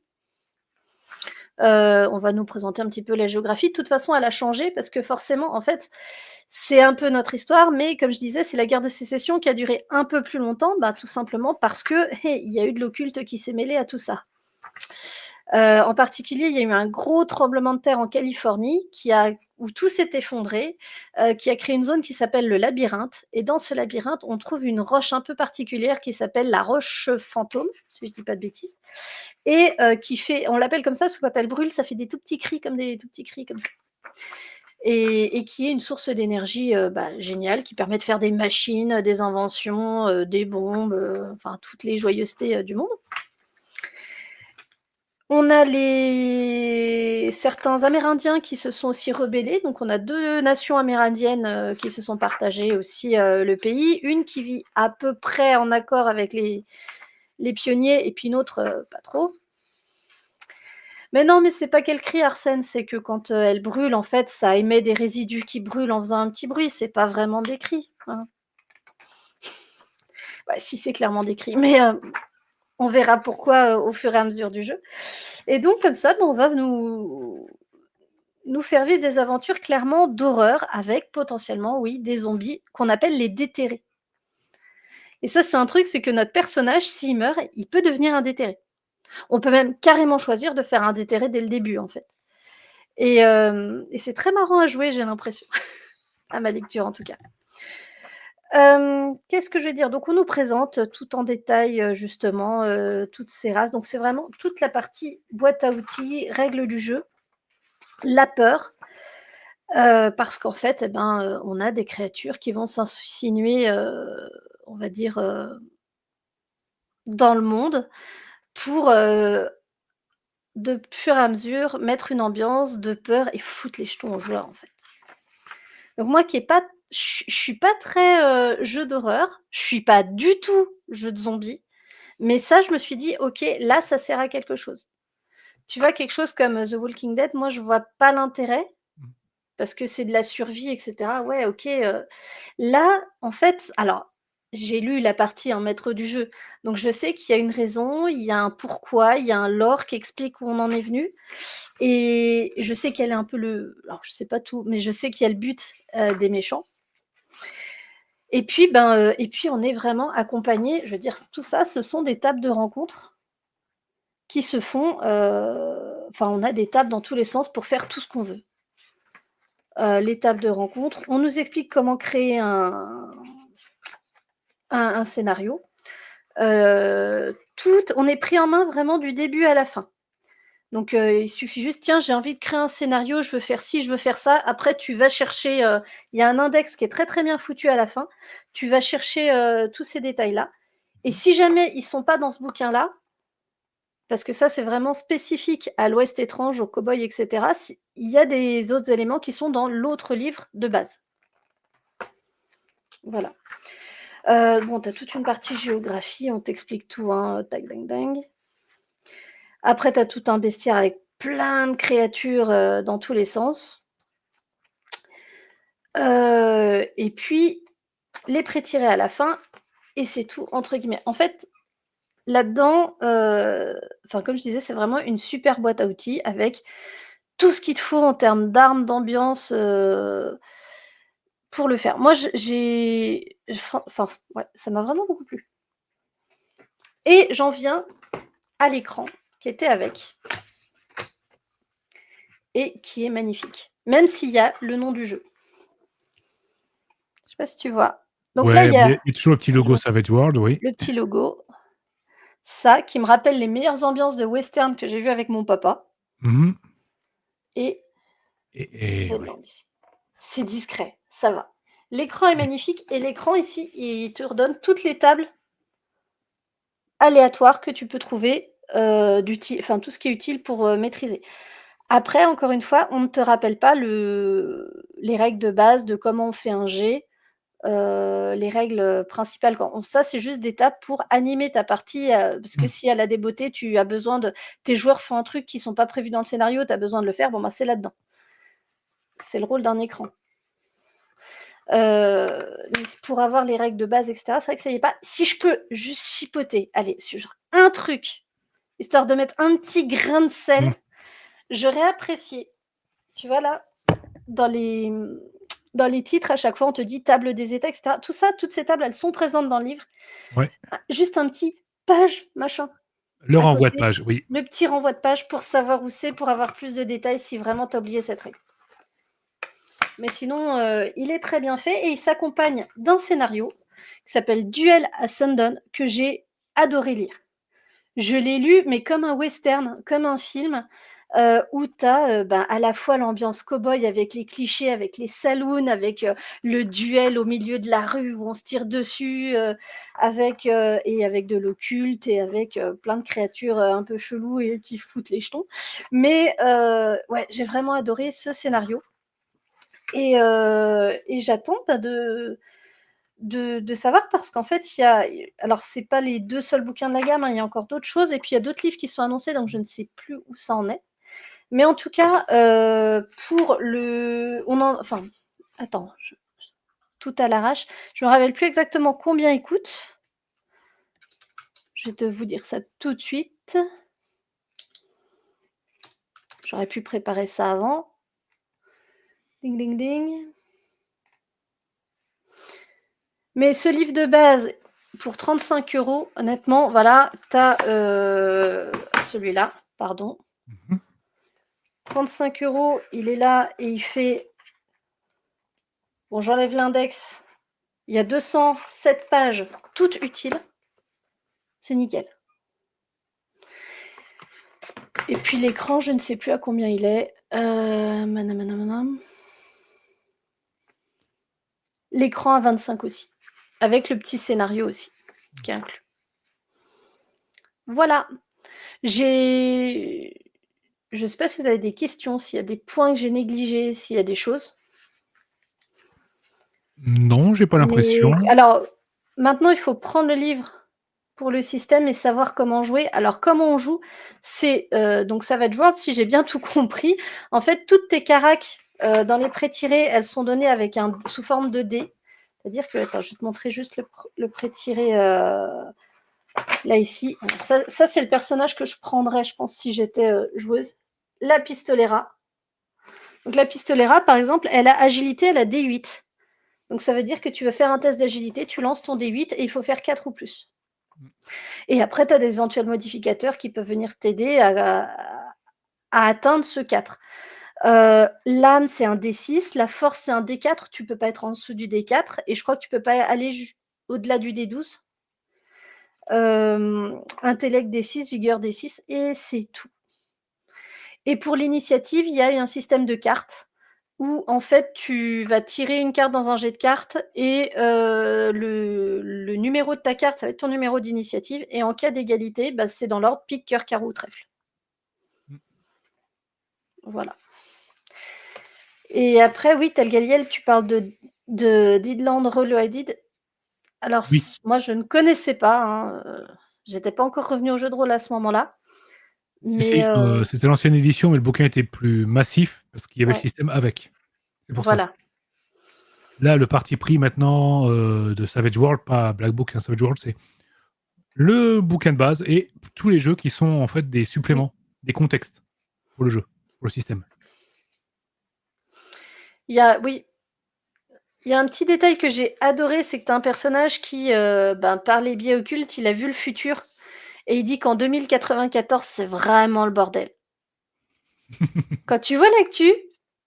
On va nous présenter un petit peu la géographie. De toute façon, elle a changé parce que forcément, en fait, c'est un peu notre histoire, mais comme je disais, c'est la guerre de sécession qui a duré un peu plus longtemps, tout simplement parce que, il y a eu de l'occulte qui s'est mêlé à tout ça. En particulier, il y a eu un gros tremblement de terre en Californie où tout s'est effondré, qui a créé une zone qui s'appelle le labyrinthe et dans ce labyrinthe, on trouve une roche un peu particulière qui s'appelle la roche fantôme, si je dis pas de bêtises et on l'appelle comme ça parce que quand elle brûle, ça fait des tout petits cris comme des tout petits cris comme ça et qui est une source d'énergie, géniale qui permet de faire des machines, des inventions, des bombes, enfin toutes les joyeusetés, du monde. On a certains Amérindiens qui se sont aussi rebellés, donc on a 2 nations amérindiennes, qui se sont partagées aussi, le pays. Une qui vit à peu près en accord avec les pionniers et puis une autre, pas trop. Mais non, mais c'est pas qu'elle crie Arsène, c'est que quand, elle brûle, en fait, ça émet des résidus qui brûlent en faisant un petit bruit, c'est pas vraiment des cris, hein. Bah si, c'est clairement des cris, mais, on verra pourquoi, au fur et à mesure du jeu et donc comme ça, on va nous faire vivre des aventures clairement d'horreur avec potentiellement, oui, des zombies qu'on appelle les déterrés et ça, c'est un truc, c'est que notre personnage, s'il meurt, il peut devenir un déterré. On peut même carrément choisir de faire un déterré dès le début, en fait et c'est très marrant à jouer, j'ai l'impression, à ma lecture en tout cas. Qu'est-ce que je vais dire? Donc on nous présente tout en détail, justement, toutes ces races. Donc c'est vraiment toute la partie boîte à outils, règles du jeu, la peur, parce qu'en fait, on a des créatures qui vont s'insinuer, on va dire, dans le monde pour, de fur et à mesure, mettre une ambiance de peur et foutre les jetons aux joueurs, en fait. Donc moi qui est pas je suis pas très, jeu d'horreur, je suis pas du tout jeu de zombies, mais ça, je me suis dit: «OK, là, ça sert à quelque chose». Tu vois, quelque chose comme, The Walking Dead, moi, je vois pas l'intérêt Mmh. parce que c'est de la survie et cetera. Ouais, OK, là, en fait alors, j'ai lu la partie en maître du jeu, donc je sais qu'il y a une raison, il y a un pourquoi, il y a un lore qui explique où on en est venu et je sais quel est un peu alors je sais pas tout, mais je sais qu'il y a le but, des méchants et puis on est vraiment accompagné, je veux dire tout ça, ce sont des tables de rencontre qui se font, enfin on a des tables dans tous les sens pour faire tout ce qu'on veut. Les tables de rencontre, on nous explique comment créer un scénario. Tout on est pris en main vraiment du début à la fin. Donc il suffit juste: «Tiens, j'ai envie de créer un scénario, je veux faire ci, je veux faire ça». Après tu vas chercher, il y a un index qui est très, très bien foutu à la fin. Tu vas chercher, tous ces détails-là et Mmh. si jamais ils sont pas dans ce bouquin-là, parce que ça, c'est vraiment spécifique à l'Ouest étrange, aux cow-boys et cetera, il y a des autres éléments qui sont dans l'autre livre de base. Voilà. Bon, tu as toute une partie géographie, on t'explique tout, hein, tac ding ding. Après, tu as tout un bestiaire avec plein de créatures, dans tous les sens. Et puis les pré-tirés à la fin et c'est tout entre guillemets. En fait, là-dedans, enfin comme je disais, c'est vraiment une super boîte à outils avec tout ce qu'il te faut en termes d'armes, d'ambiance, pour le faire. Moi, enfin, ouais, ça m'a vraiment beaucoup plu et j'en viens à l'écran qui était avec et qui est magnifique, même s'il y a le nom du jeu. Je sais pas si tu vois? Donc là, Ouais, il y a il y a toujours le petit logo Savage World, oui. le petit logo, ça qui me rappelle les meilleures ambiances de western que j'ai vues avec mon papa Mmh mh et et ouais. c'est discret, ça va. L'écran est magnifique et l'écran ici, il te redonne toutes les tables aléatoires que tu peux trouver, enfin tout ce qui est utile pour, maîtriser. Après, encore une fois, on ne te rappelle pas les règles de base de comment on fait un jet, les règles, principales quand ça, c'est juste des tables pour animer ta partie, parce que Mmh. si elle a des beautés, tu as besoin de tes joueurs font un truc qui sont pas prévus dans le scénario, tu as besoin de le faire, bon, c'est là-dedans. C'est le rôle d'un écran. Pour avoir les règles de base, et cetera, c'est vrai que ça y est pas. Si je peux juste chipoter, allez, sur un truc, histoire de mettre un petit grain de sel, Mmh. j'aurais apprécié. Tu vois là, dans les, dans les titres, à chaque fois, on te dit table des états, et cetera. Tout ça, toutes ces tables, elles sont présentes dans le livre. Ouais. Juste un petit page, machin, Le à renvoi de côté, page, oui. le petit renvoi de page pour savoir où c'est, pour avoir plus de détails si vraiment tu as oublié cette règle. Mais sinon, il est très bien fait et il s'accompagne d'un scénario qui s'appelle Duel à Sundown, que j'ai adoré lire. Je l'ai lu, mais comme un western, comme un film, où tu as, à la fois l'ambiance cow-boy avec les clichés, avec les saloons, avec, le duel au milieu de la rue où on se tire dessus, avec de l'occulte et avec, plein de créatures, un peu cheloues et qui foutent les jetons. Mais, ouais, j'ai vraiment adoré ce scénario et j'attends, de savoir parce qu'en fait, il y a alors c'est pas les 2 seuls bouquins de la gamme, hein, il y a encore d'autres choses et puis il y a d'autres livres qui sont annoncés, donc je ne sais plus où ça en est. Mais en tout cas, pour le on en enfin, attends, je tout à l'arrache, je me rappelle plus exactement combien il coûte. Je vais te vous dire ça tout de suite. J'aurais pu préparer ça avant. Ding ding ding. Mais ce livre de base, pour 35 €, honnêtement, voilà, tu as, celui-là, pardon. Mmh. 35 €, il est là et il fait bon, j'enlève l'index, il y a 207 pages, toutes utiles. C'est nickel. Et puis l'écran, je ne sais plus à combien il est. Manam, manam, manam. L'écran à 25 aussi, avec le petit scénario aussi, qui est inclus. Voilà, j'ai je sais pas si vous avez des questions, s'il y a des points que j'ai négligés, s'il y a des choses? Non, j'ai pas Mais l'impression. alors, maintenant, il faut prendre le livre pour le système et savoir comment jouer. Alors, comment on joue? C'est, donc Savage Worlds, si j'ai bien tout compris. En fait, toutes tes caracs, dans les prêts tirés, elles sont données avec sous forme de dés. C'est-à-dire que attends, je vais te montrer juste le prêt tiré, là, ici. Alors ça, c'est le personnage que je prendrais, je pense, si j'étais, joueuse. La pistolera. Donc la pistolera, par exemple, elle a agilité, elle a D8. Donc ça veut dire que tu veux faire un test d'agilité, tu lances ton D8 et il faut faire 4 ou plus. Mmh. Et après, tu as des éventuels modificateurs qui peuvent venir t'aider à atteindre ce 4. L'âme, c'est un D6, la force, c'est un D4, tu peux pas être en dessous du D4 et je crois que tu peux pas aller au-delà du D12. Intellect D6, vigueur D6 et c'est tout. Et pour l'initiative, il y a un système de cartes où en fait tu vas tirer une carte dans un jet de cartes et le numéro de ta carte, ça va être ton numéro d'initiative et en cas d'égalité, bah, c'est dans l'ordre pique, cœur, carreau ou trèfle. Mmh. Voilà. Et après oui, Telgaliel, tu parles de Deedland Reloaded. Alors Oui. moi je ne connaissais pas, hein, j'étais pas encore revenue au jeu de rôle à ce moment-là, Si, mais si, c'était l'ancienne édition, mais le bouquin était plus massif parce qu'il y avait le ouais, système avec. C'est pour ça. voilà. Là, le parti pris maintenant, de Savage Worlds, pas Black Book, hein, Savage Worlds, c'est le bouquin de base et tous les jeux qui sont en fait des Oui. suppléments, des contextes pour le jeu, pour le système. Oui, il y a un petit détail que j'ai adoré, c'est que tu as un personnage qui, par les biais occultes, il a vu le futur et il dit qu'en 2094, c'est vraiment le bordel. Quand tu vois l'actu,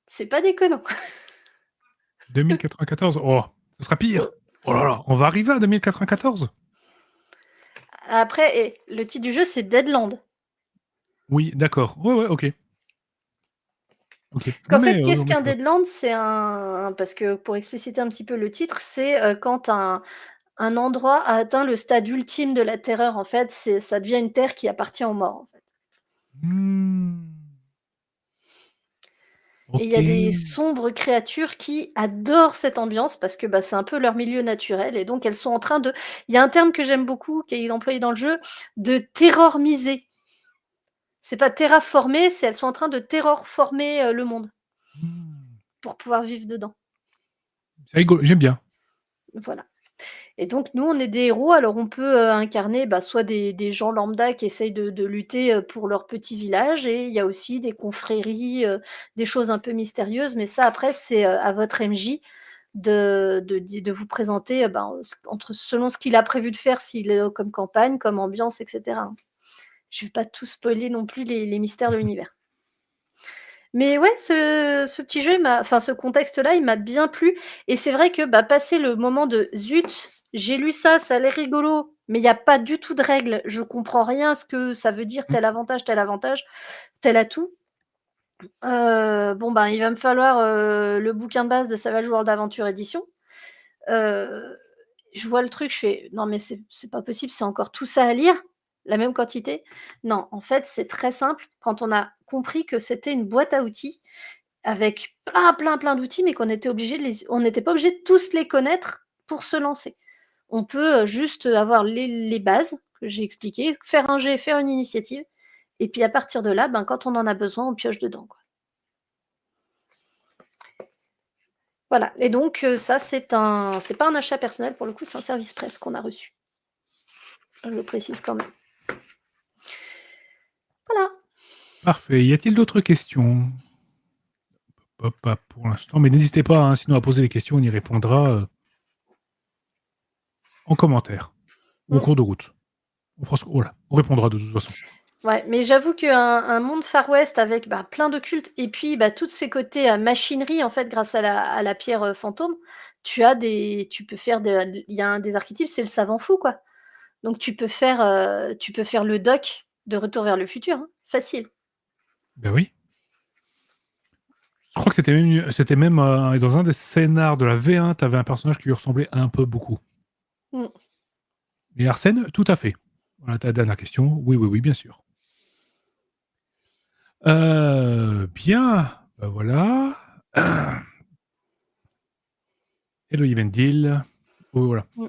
c'est pas déconnant. 2094, oh, ce sera pire! Oh là là, on va arriver à 2094? Après le titre du jeu, c'est Deadland. Oui, d'accord. Ouais, ouais, OK. OK. Parce Non qu'en mais fait, qu'est-ce moi qu'un ça va. Deadland? C'est parce que pour expliciter un petit peu le titre, c'est, quand un endroit a atteint le stade ultime de la terreur, en fait, ça devient une terre qui appartient aux morts, en fait. Mmh. Et il y a des OK. sombres créatures qui adorent cette ambiance parce que, bah, c'est un peu leur milieu naturel et donc elles sont en train de il y a un terme que j'aime beaucoup qui est employé dans le jeu, de terrormiser. C'est pas terraformer, c'est elles sont en train de terrorformer, le monde. Mmh. pour pouvoir vivre dedans. C'est rigolo, j'aime bien. Voilà. Et donc nous, on est des héros, alors on peut, incarner, bah, soit des gens lambda qui essayent de lutter, pour leur petit village, et il y a aussi des confréries, des choses un peu mystérieuses, mais ça après c'est, à votre MJ de vous présenter, ben, entre selon ce qu'il a prévu de faire, s'il est, comme campagne, comme ambiance et cetera, hein. Je vais pas tout spoiler non plus les mystères de l'univers. Mais ouais, ce petit jeu, ce contexte-là, il m'a bien plu, et c'est vrai que, bah, passé le moment de: «Zut, j'ai lu ça, ça a l'air rigolo, mais il y a pas du tout de règles, je comprends rien à ce que ça veut dire, Mmh. tel avantage, tel atout». Bon, ben, il va me falloir, le bouquin de base de Savage World Adventure édition. Heu, je vois le truc, je fais: «Non mais c'est pas possible, c'est encore tout ça à lire? La même quantité?» Non, en fait, c'est très simple. Quand on a compris que c'était une boîte à outils avec plein, plein, plein d'outils, mais on n'était pas obligé de tous les connaître pour se lancer. On peut, juste avoir les bases que j'ai expliquées, faire un jet, faire une initiative, et puis à partir de là, ben, quand on en a besoin, on pioche dedans, quoi. Voilà, et donc ça, c'est pas un achat personnel pour le coup, c'est un service presse qu'on a reçu. Je le précise quand même. Voilà. Parfait. Y a-t-il d'autres questions? Pas pour l'instant, mais n'hésitez pas, hein, sinon à poser des questions, on y répondra, en commentaire ou en Mmh. cours de route. Voilà, on répondra de toute façon. Ouais, mais j'avoue qu'un monde Far West avec, bah, plein d'occulte, et puis, bah, tous ces côtés, machinerie en fait grâce à la pierre, fantôme, tu peux faire il y a un des archétypes, c'est le savant fou, quoi. Donc tu peux faire le doc de Retour vers le futur, hein, facile. Ben oui. Je crois que c'était même, dans un des scénars de la V1, tu avais un personnage qui lui ressemblait un peu beaucoup. Mmh. Et Arsène, tout à fait. Voilà ta dernière question. Oui, oui, oui, bien sûr. Bien, bah, voilà. Hello Yvendil. Oui, voilà. Mmh.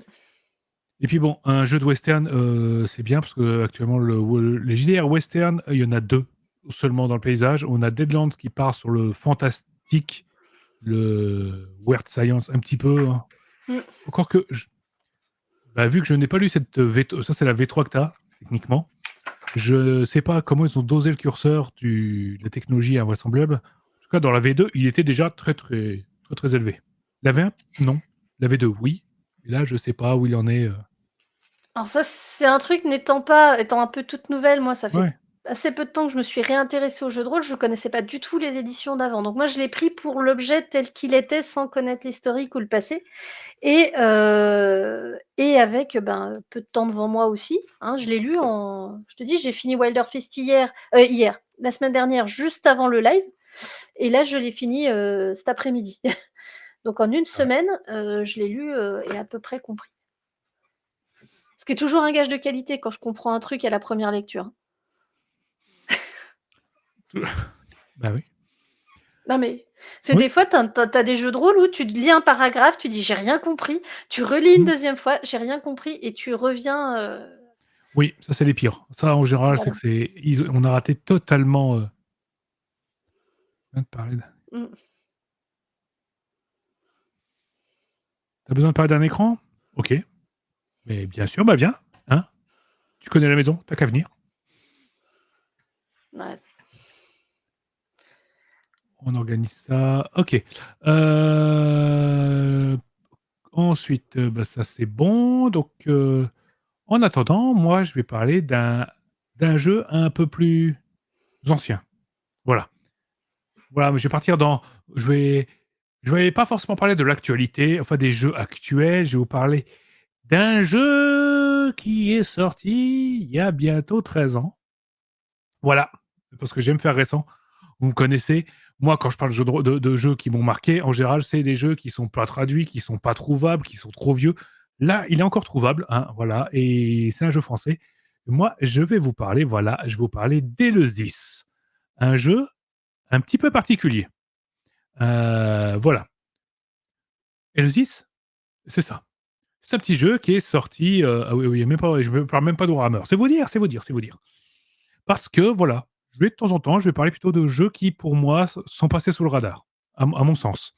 Et puis bon, un jeu de western, c'est bien parce qu'actuellement les JDR western, il y en a 2 seulement dans le paysage. On a Deadlands qui part sur le fantastique, le weird science un petit peu, hein. Mmh. Encore que vu que je n'ai pas lu cette ça c'est la V3 que tu as techniquement. Je sais pas comment ils ont dosé le curseur de la technologie invraisemblable. En tout cas, dans la V2, il était déjà très, très, très, très élevé. La V1, non. La V2, oui. Et là, je sais pas où il en est. Alors ça, c'est un truc étant un peu toute nouvelle, moi, ça fait Ouais. assez peu de temps que je me suis réintéressée au jeu de rôle, je connaissais pas du tout les éditions d'avant. Donc moi, je l'ai pris pour l'objet tel qu'il était, sans connaître l'historique ou le passé, et avec, ben, peu de temps devant moi aussi, hein. Je l'ai lu je te dis, j'ai fini Wilder Fist la semaine dernière, juste avant le live, et là, je l'ai fini, cet après-midi. Donc en une Ah ouais. semaine, je l'ai lu, et à peu près compris. Ce qui est toujours un gage de qualité quand je comprends un truc à la première lecture. Bah oui. Non, mais c'est Oui. des fois, tu as des jeux de rôle où tu lis un paragraphe, tu dis: «J'ai rien compris», tu relis une Mm. deuxième fois: «J'ai rien compris», et tu reviens, Oui, ça, c'est les pires. Ça, en général, c'est voilà. que on a raté totalement. De parler Mmh. T'as besoin de parler d'un écran? Ok. Mais bien sûr, bah viens. Hein, tu connais la maison, t'as qu'à venir. Ouais. On organise ça. Ok. Euh, Ensuite, bah, ça c'est bon. Donc, en attendant, moi, je vais parler d'un jeu un peu plus ancien. Voilà. Voilà, mais je vais partir dans. Je vais, je vais pas forcément parler de l'actualité, enfin des jeux actuels. Je vais vous parler d'un jeu qui est sorti il y a bientôt 13 ans. Voilà, parce que j'aime faire récent. Vous me connaissez. Moi, quand je parle de jeux qui m'ont marqué, en général, c'est des jeux qui sont pas traduits, qui sont pas trouvables, qui sont trop vieux. Là, il est encore trouvable, hein, voilà, et c'est un jeu français. Moi, je vais vous parler, voilà, je vais vous parler d'Eleusis, un jeu un petit peu particulier. Voilà. Eleusis, c'est ça. C'est un petit jeu qui est sorti. Ah oui, oui, même pas, je ne parle même pas de Warhammer. C'est vous dire, c'est vous dire, c'est vous dire. Parce que, voilà, de temps en temps, je vais parler plutôt de jeux qui, pour moi, sont passés sous le radar. à mon sens.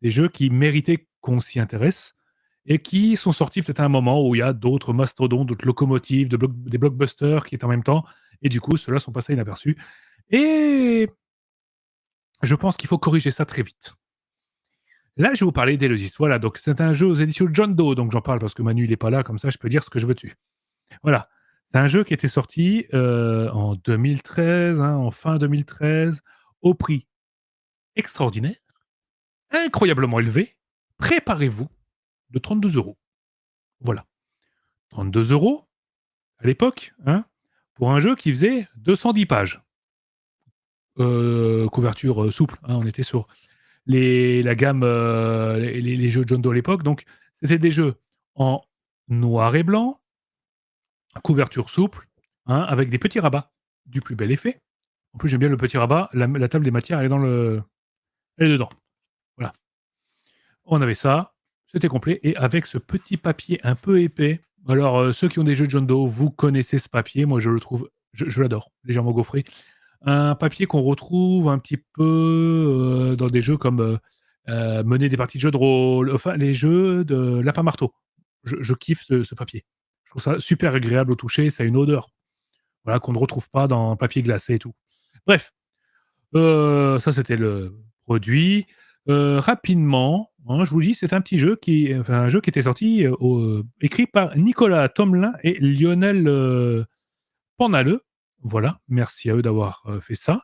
Des jeux qui méritaient qu'on s'y intéresse et qui sont sortis peut-être à un moment où il y a d'autres mastodontes, d'autres locomotives, des blockbusters qui étaient en même temps et du coup, ceux-là sont passés inaperçus et je pense qu'il faut corriger ça très vite. Là, je vais vous parler d'Eleusis. Voilà, donc c'est un jeu aux éditions John Doe, donc j'en parle parce que Manu, il est pas là, comme ça, je peux dire ce que je veux dessus. Voilà. C'est un jeu qui était sorti, en 2013, hein, en fin 2013, au prix extraordinaire, incroyablement élevé, préparez-vous, de 32 €. Voilà. 32 € à l'époque, hein, pour un jeu qui faisait 210 pages. Couverture, souple, hein, on était sur la gamme, les jeux John Doe à l'époque, donc c'était des jeux en noir et blanc, couverture souple, hein, avec des petits rabats du plus bel effet. En plus, j'aime bien le petit rabat, la table des matières, elle est dedans. Voilà. On avait ça, c'était complet et avec ce petit papier un peu épais. Alors, ceux qui ont des jeux de John Doe, vous connaissez ce papier, moi je le trouve je l'adore, légèrement gaufré. Un papier qu'on retrouve un petit peu, dans des jeux comme, mener des parties de jeux de rôle, enfin les jeux de lapin marteau. Je kiffe ce papier. Je trouve ça super agréable au toucher, ça a une odeur, voilà, qu'on ne retrouve pas dans le papier glacé et tout. Bref, ça c'était le produit. Rapidement, hein, je vous dis, c'est un petit jeu un jeu qui était sorti, écrit par Nicolas Tomlin et Lionel, Panaleu. Voilà, merci à eux d'avoir, fait ça.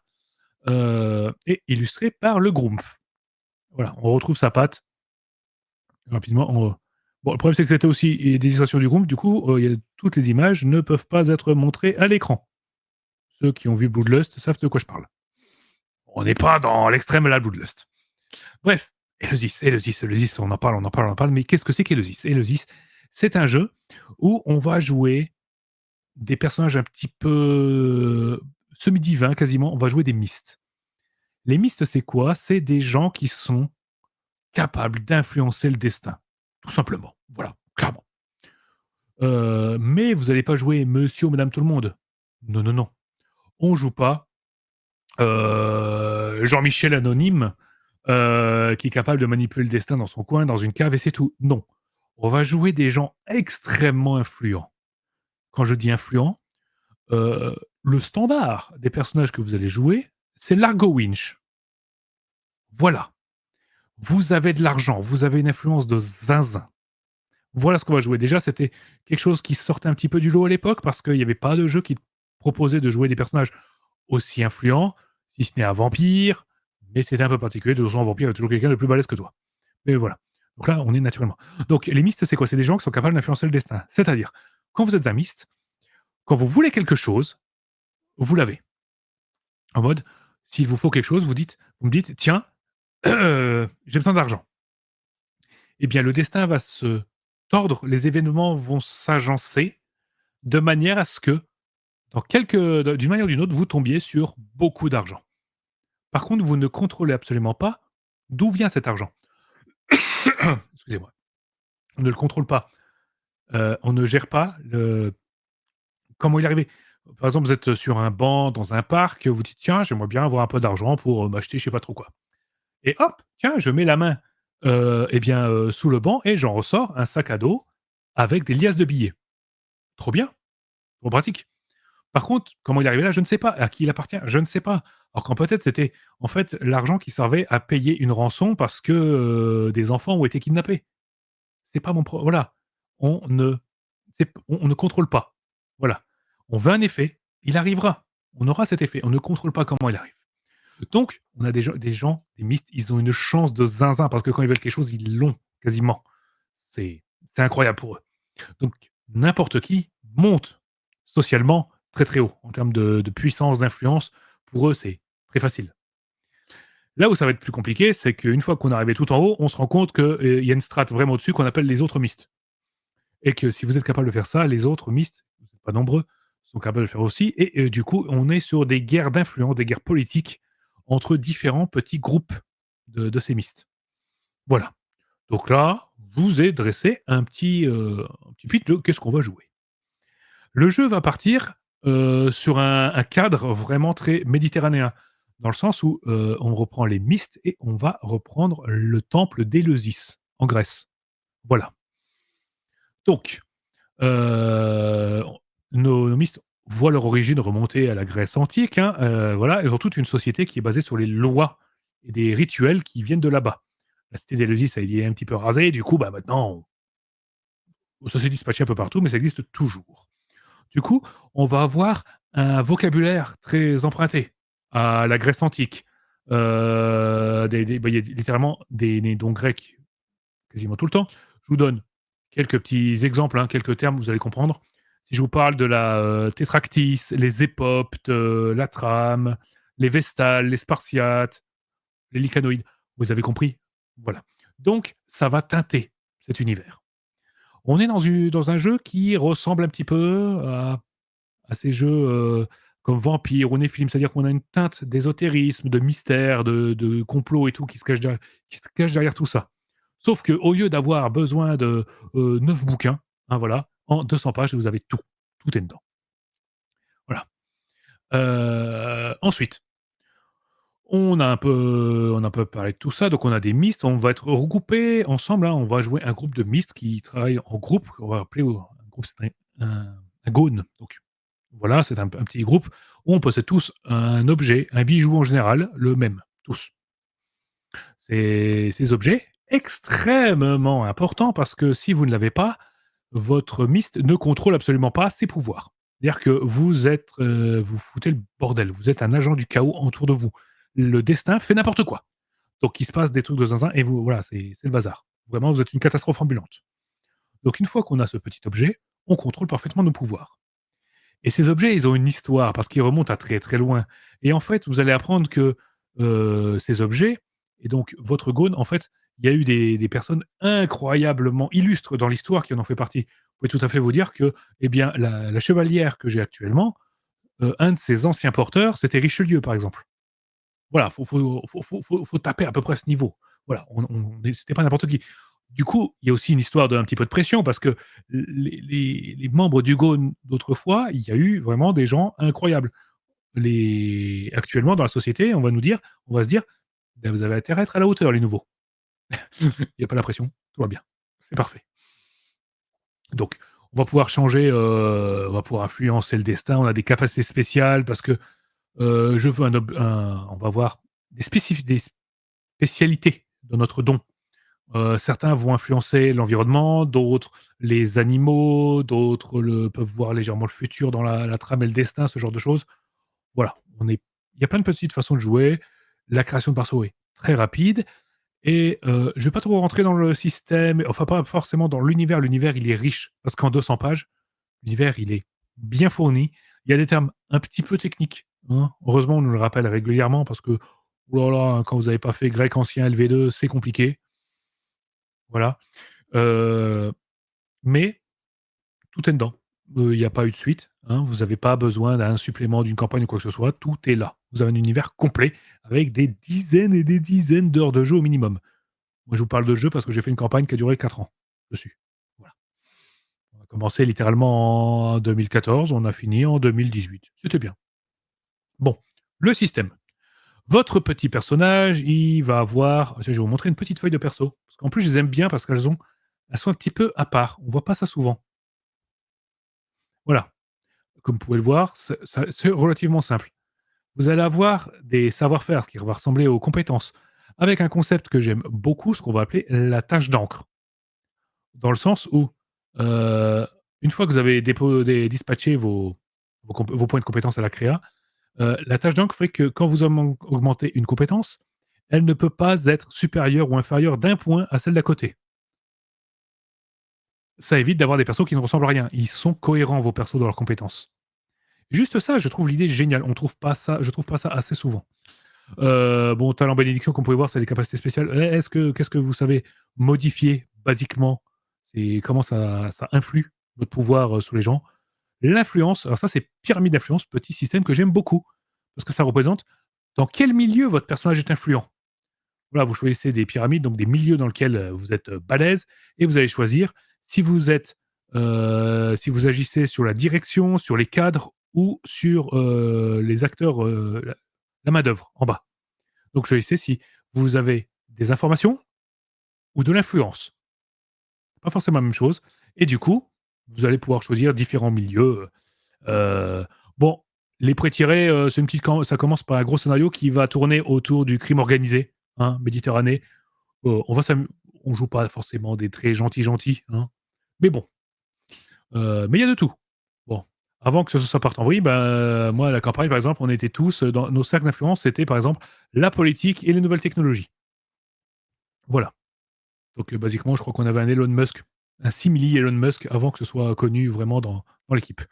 Et illustré par le Grumpf. Voilà, on retrouve sa patte rapidement. Bon, le problème, c'est que c'était aussi des illustrations du Grumpf, du coup, toutes les images ne peuvent pas être montrées à l'écran. Ceux qui ont vu Bloodlust savent de quoi je parle. On n'est pas dans l'extrême là, Bloodlust. Bref, Eleusis, on en parle, mais qu'est-ce que c'est qu'Eleusis? Eleusis, c'est un jeu où on va jouer des personnages un petit peu semi-divins, quasiment. On va jouer des mystes. Les mystes, c'est quoi? C'est des gens qui sont capables d'influencer le destin, tout simplement. Voilà, clairement. Mais vous n'allez pas jouer monsieur ou madame tout le monde. Non, non, non. On joue pas Jean-Michel anonyme, qui est capable de manipuler le destin dans son coin, dans une cave et c'est tout. Non. On va jouer des gens extrêmement influents. Quand je dis influents, le standard des personnages que vous allez jouer, c'est Largo Winch. Voilà. Vous avez de l'argent, vous avez une influence de zinzin. Voilà ce qu'on va jouer. Déjà, c'était quelque chose qui sortait un petit peu du lot à l'époque parce qu'il n'y avait pas de jeu qui te proposait de jouer des personnages aussi influents, si ce n'est un vampire, mais c'était un peu particulier. De toute façon, un vampire est toujours quelqu'un de plus balèze que toi. Mais voilà. Donc là, on est naturellement. Donc les mystes, c'est quoi? C'est des gens qui sont capables d'influencer le destin. C'est-à-dire, quand vous êtes un myste, quand vous voulez quelque chose, vous l'avez. En mode, s'il vous faut quelque chose, vous me dites, tiens, j'ai besoin d'argent. Eh bien, le destin va se tordre, les événements vont s'agencer de manière à ce que, d'une manière ou d'une autre, vous tombiez sur beaucoup d'argent. Par contre, vous ne contrôlez absolument pas d'où vient cet argent. Excusez-moi. On ne le contrôle pas. On ne gère pas comment il est arrivé. Par exemple, vous êtes sur un banc dans un parc, vous dites tiens, j'aimerais bien avoir un peu d'argent pour m'acheter je sais pas trop quoi. Et hop, tiens, je mets la main sous le banc et j'en ressors un sac à dos avec des liasses de billets. Trop bien, trop pratique. Par contre, comment il est arrivé là, je ne sais pas. À qui il appartient, je ne sais pas. Alors quand peut-être c'était en fait l'argent qui servait à payer une rançon parce que des enfants ont été kidnappés. C'est pas voilà. On ne, on ne contrôle pas. Voilà. On veut un effet, il arrivera. On aura cet effet. On ne contrôle pas comment il arrive. Donc, on a des mystes, ils ont une chance de zinzin parce que quand ils veulent quelque chose, ils l'ont quasiment. C'est incroyable pour eux. Donc, n'importe qui monte socialement très très haut en termes de puissance, d'influence. Pour eux, c'est très facile. Là où ça va être plus compliqué, c'est qu'une fois qu'on est arrivé tout en haut, on se rend compte qu'il y a une strate vraiment au-dessus qu'on appelle les autres mystes. Et que si vous êtes capable de faire ça, les autres mystes, vous n'êtes pas nombreux, sont capables de le faire aussi. Et du coup, on est sur des guerres d'influence, des guerres politiques entre différents petits groupes de ces mystes. Voilà. Donc là, je vous ai dressé un petit pitch de qu'est-ce qu'on va jouer. Le jeu va partir sur un cadre vraiment très méditerranéen. dans le sens où on reprend les Mystes et on va reprendre le temple d'Éleusis en Grèce. Voilà. Donc, euh, nos Mystes voient leur origine remonter à la Grèce antique. Hein, voilà, ils ont toute une société qui est basée sur les lois et des rituels qui viennent de là-bas. La cité d'Éleusis a été un petit peu rasée, du coup, bah, maintenant, ça s'est dispatché un peu partout, mais ça existe toujours. Du coup, on va avoir un vocabulaire très emprunté à la Grèce antique. Bah, il y a littéralement des noms grecs quasiment tout le temps. Je vous donne quelques petits exemples, hein, quelques termes, vous allez comprendre. Si je vous parle de la Tétractys, les Époptes, la Trame, les Vestales, les Spartiates, les Lycanoïdes, vous avez compris. Voilà. Donc, ça va teinter cet univers. On est dans un jeu qui ressemble un petit peu à ces jeux comme Vampire ou Néphilim, c'est-à-dire qu'on a une teinte d'ésotérisme, de mystère, de complot et tout qui se cache derrière tout ça. Sauf qu'au lieu d'avoir besoin de 9 bouquins, hein, voilà, en 200 pages, vous avez tout. Tout est dedans. Voilà. Ensuite, on a un peu parlé de tout ça, donc on a des mystes, on va être regroupés ensemble, hein, on va jouer un groupe de mystes qui travaillent en groupe, on va appeler un groupe, c'est un gone. Donc voilà, c'est un petit groupe où on possède tous un objet, un bijou en général, le même, tous. Ces objets, extrêmement importants parce que si vous ne l'avez pas, votre Myst ne contrôle absolument pas ses pouvoirs. C'est-à-dire que vous foutez le bordel, vous êtes un agent du chaos autour de vous. Le destin fait n'importe quoi. Donc il se passe des trucs de zinzin et vous voilà, c'est le bazar. Vraiment, vous êtes une catastrophe ambulante. Donc une fois qu'on a ce petit objet, on contrôle parfaitement nos pouvoirs. Et ces objets, ils ont une histoire parce qu'ils remontent à très, très loin. Et en fait, vous allez apprendre que, ces objets et donc votre Gaune, en fait, il y a eu des personnes incroyablement illustres dans l'histoire qui en ont fait partie. Vous pouvez tout à fait vous dire que, eh bien, la chevalière que j'ai actuellement, un de ses anciens porteurs, c'était Richelieu, par exemple. Voilà, faut taper à peu près à ce niveau. Voilà, c'était pas n'importe qui. Du coup, il y a aussi une histoire d'un petit peu de pression parce que les membres du Gaune d'autrefois, il y a eu vraiment des gens incroyables. Actuellement, dans la société, on va se dire: «Bah, vous avez intérêt à être à la hauteur, les nouveaux». Il y a pas la pression, tout va bien. C'est parfait. Donc, on va pouvoir changer, on va pouvoir influencer le destin. On a des capacités spéciales parce que, je veux on va avoir des spécialités de notre don. Certains vont influencer l'environnement, d'autres les animaux, d'autres peuvent voir légèrement le futur dans la trame et le destin, ce genre de choses. Voilà, il y a plein de petites façons de jouer. La création de perso est très rapide et je vais pas trop rentrer dans le système, enfin pas forcément dans l'univers. L'univers, il est riche parce qu'en 200 pages, l'univers, il est bien fourni. Il y a des termes un petit peu techniques, hein. Heureusement, on nous le rappelle régulièrement parce que, oh là là, quand vous avez pas fait grec ancien LV2, c'est compliqué. Voilà. Heu, mais tout est dedans. Il y a pas eu de suite, hein. Vous avez pas besoin d'un supplément, d'une campagne ou quoi que ce soit. Tout est là. Vous avez un univers complet avec des dizaines et des dizaines d'heures de jeu au minimum. Moi, je vous parle de jeu parce que j'ai fait une campagne qui a duré 4 ans dessus. Voilà. On a commencé littéralement en 2014, on a fini en 2018. C'était bien. Bon, le système. Votre petit personnage, il va avoir je vais vous montrer une petite feuille de perso. Parce qu'en plus, je les aime bien parce elles sont un petit peu à part. On voit pas ça souvent. Voilà. Comme vous pouvez le voir, c'est relativement simple. Vous allez avoir des savoir-faire qui vont ressembler aux compétences, avec un concept que j'aime beaucoup, ce qu'on va appeler la tâche d'encre. Dans le sens où, heu, une fois que vous avez dispatché vos points de compétences à la créa, la tâche d'encre fait que quand vous augmentez une compétence, elle ne peut pas être supérieure ou inférieure d'1 point à celle d'à côté. Ça évite d'avoir des persos qui ne ressemblent à rien. Ils sont cohérents, vos persos, dans leurs compétences. Juste ça, je trouve l'idée géniale. Je trouve pas ça assez souvent. Bon, talent bénédiction, comme vous pouvez voir, c'est des capacités spéciales. Qu'est-ce que vous savez modifier basiquement? C'est comment ça influe votre pouvoir, sur les gens. L'influence, alors ça, c'est pyramide d'influence, petit système que j'aime beaucoup, parce que ça représente dans quel milieu votre personnage est influent. Voilà, vous choisissez des pyramides, donc des milieux dans lesquels, vous êtes, balèze et vous allez choisir si vous agissez sur la direction, sur les cadres ou sur, les acteurs, la main-d'œuvre en bas. Donc choisissez si vous avez des informations ou de l'influence. Pas forcément la même chose. Et du coup, vous allez pouvoir choisir différents milieux. Bon, les pré-tirés, c'est une petite ça commence par un gros scénario qui va tourner autour du crime organisé, hein, Méditerranée. On va on joue pas forcément des très gentils, hein. Mais bon, mais il y a de tout. Bon, avant que ça parte en vrille, bah, moi, à la campagne, par exemple, on était tous, dans nos cercles d'influence, c'était, par exemple, la politique et les nouvelles technologies. Voilà. Donc, basiquement, je crois qu'on avait un Elon Musk, un simili Elon Musk avant que ce soit connu vraiment dans l'équipe.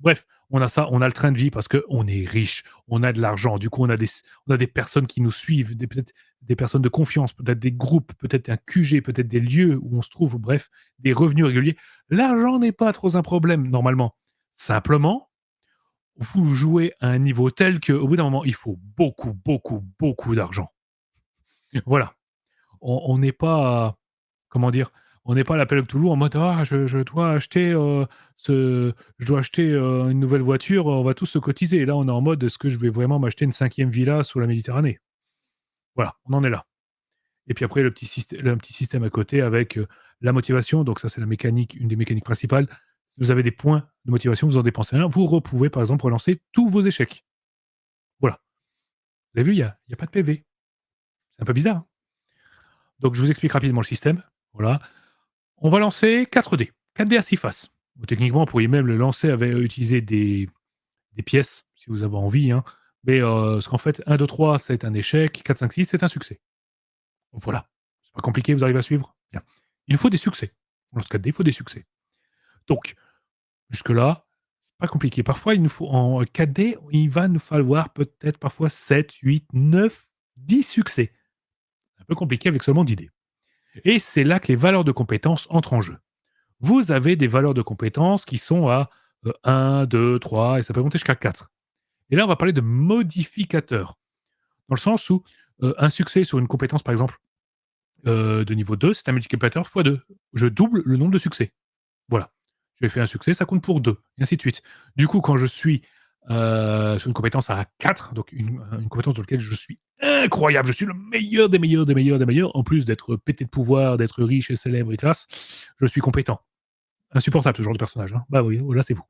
Bref, on a ça, on a le train de vie parce qu'on est riche, on a de l'argent. Du coup, on a des personnes qui nous suivent, peut-être des personnes de confiance, peut-être des groupes, peut-être un QG, peut-être des lieux où on se trouve, bref, des revenus réguliers. L'argent n'est pas trop un problème normalement. Simplement, vous jouez à un niveau tel qu'au bout d'un moment, il faut beaucoup, beaucoup, beaucoup d'argent. Voilà. On n'est pas, comment dire? On n'est pas à l'appel de Cthulhu en mode: «Ah, je dois acheter, une nouvelle voiture, on va tous se cotiser». Là, on est en mode: «Est-ce que je vais vraiment m'acheter une 5e villa sur la Méditerranée?» Voilà, on en est là. Et puis après le petit système à côté avec, la motivation, donc ça, c'est la mécanique, une des mécaniques principales. Si vous avez des points de motivation, vous en dépensez un, vous pouvez, par exemple, relancer tous vos échecs. Voilà. Vous avez vu, il y a pas de PV. C'est un peu bizarre, hein? Donc je vous explique rapidement le système. Voilà. On va lancer 4 dés. 4 dés à 6 faces. Bon, techniquement, vous pourriez même le lancer avec utiliser des pièces, si vous avez envie, hein. Mais, parce qu'en fait, 1, 2, 3, c'est un échec, 4, 5, 6, c'est un succès. Voilà. C'est pas compliqué, vous arrivez à suivre? Bien. Il faut des succès. On lance 4 dés, il faut des succès. Donc, jusque-là, c'est pas compliqué. Parfois, il nous faut en 4 dés, il va nous falloir peut-être parfois 7, 8, 9, 10 succès. Un peu compliqué avec seulement 10 dés. Et c'est là que les valeurs de compétences entrent en jeu. Vous avez des valeurs de compétences qui sont à 1, 2, 3 et ça peut monter jusqu'à 4. Et là, on va parler de modificateurs, dans le sens où un succès sur une compétence, par exemple, de niveau 2, c'est un multiplicateur fois 2. Je double le nombre de succès. Voilà. J'ai fait un succès, ça compte pour 2, et ainsi de suite. Du coup, quand je suis sur une compétence à 4, donc une compétence dans laquelle je suis incroyable, je suis le meilleur des meilleurs, des meilleurs, des meilleurs, en plus d'être pété de pouvoir, d'être riche et célèbre et classe, je suis compétent. Insupportable ce genre de personnage, hein. Bah oui, oh là c'est vous.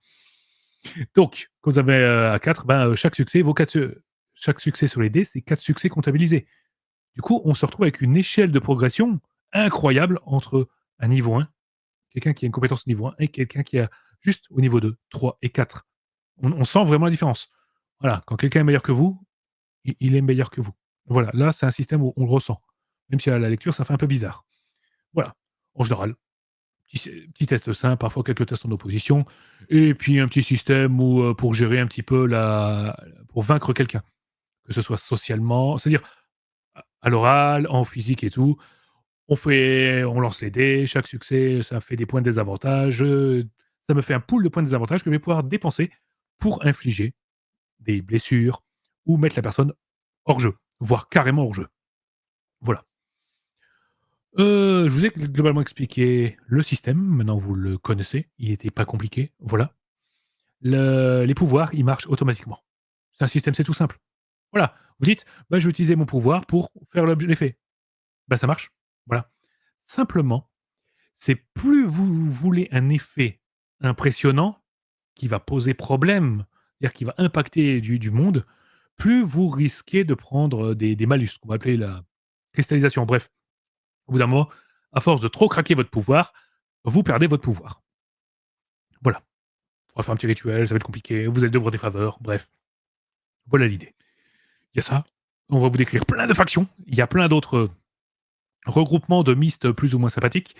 Donc, quand vous avez à 4, ben, chaque succès vaut 4. Chaque succès sur les dés, c'est 4 succès comptabilisés. Du coup, on se retrouve avec une échelle de progression incroyable entre un niveau 1, quelqu'un qui a une compétence niveau 1 et quelqu'un qui a juste au niveau 2, 3 et 4. On sent vraiment la différence. Voilà, quand quelqu'un est meilleur que vous, il est meilleur que vous. Voilà, là, c'est un système où on le ressent. Même si à la lecture, ça fait un peu bizarre. Voilà, en général. Petit test simple, parfois quelques tests en opposition, et puis un petit système où, pour gérer un petit peu pour vaincre quelqu'un, que ce soit socialement, c'est-à-dire à l'oral, en physique et tout. On lance les dés, chaque succès, ça fait des points de désavantage, ça me fait un pool de points de désavantage que je vais pouvoir dépenser pour infliger des blessures ou mettre la personne hors jeu, voire carrément hors jeu. Voilà. Je vous ai globalement expliqué le système, maintenant vous le connaissez, il était pas compliqué, voilà. Les pouvoirs, ils marchent automatiquement. C'est un système, c'est tout simple. Voilà, vous dites: «Bah, je vais utiliser mon pouvoir pour faire l'effet». Bah, ça marche, voilà. Simplement, c'est plus vous voulez un effet impressionnant qui va poser problème, c'est-à-dire qui va impacter du monde, plus vous risquez de prendre, des malus, qu'on va appeler la cristallisation. Bref, au bout d'un moment, à force de trop craquer votre pouvoir, vous perdez votre pouvoir. Voilà. On va faire un petit rituel, ça va être compliqué, vous allez devoir des faveurs, bref, voilà l'idée. Il y a ça. On va vous décrire plein de factions. Il y a plein d'autres regroupements de mystes plus ou moins sympathiques.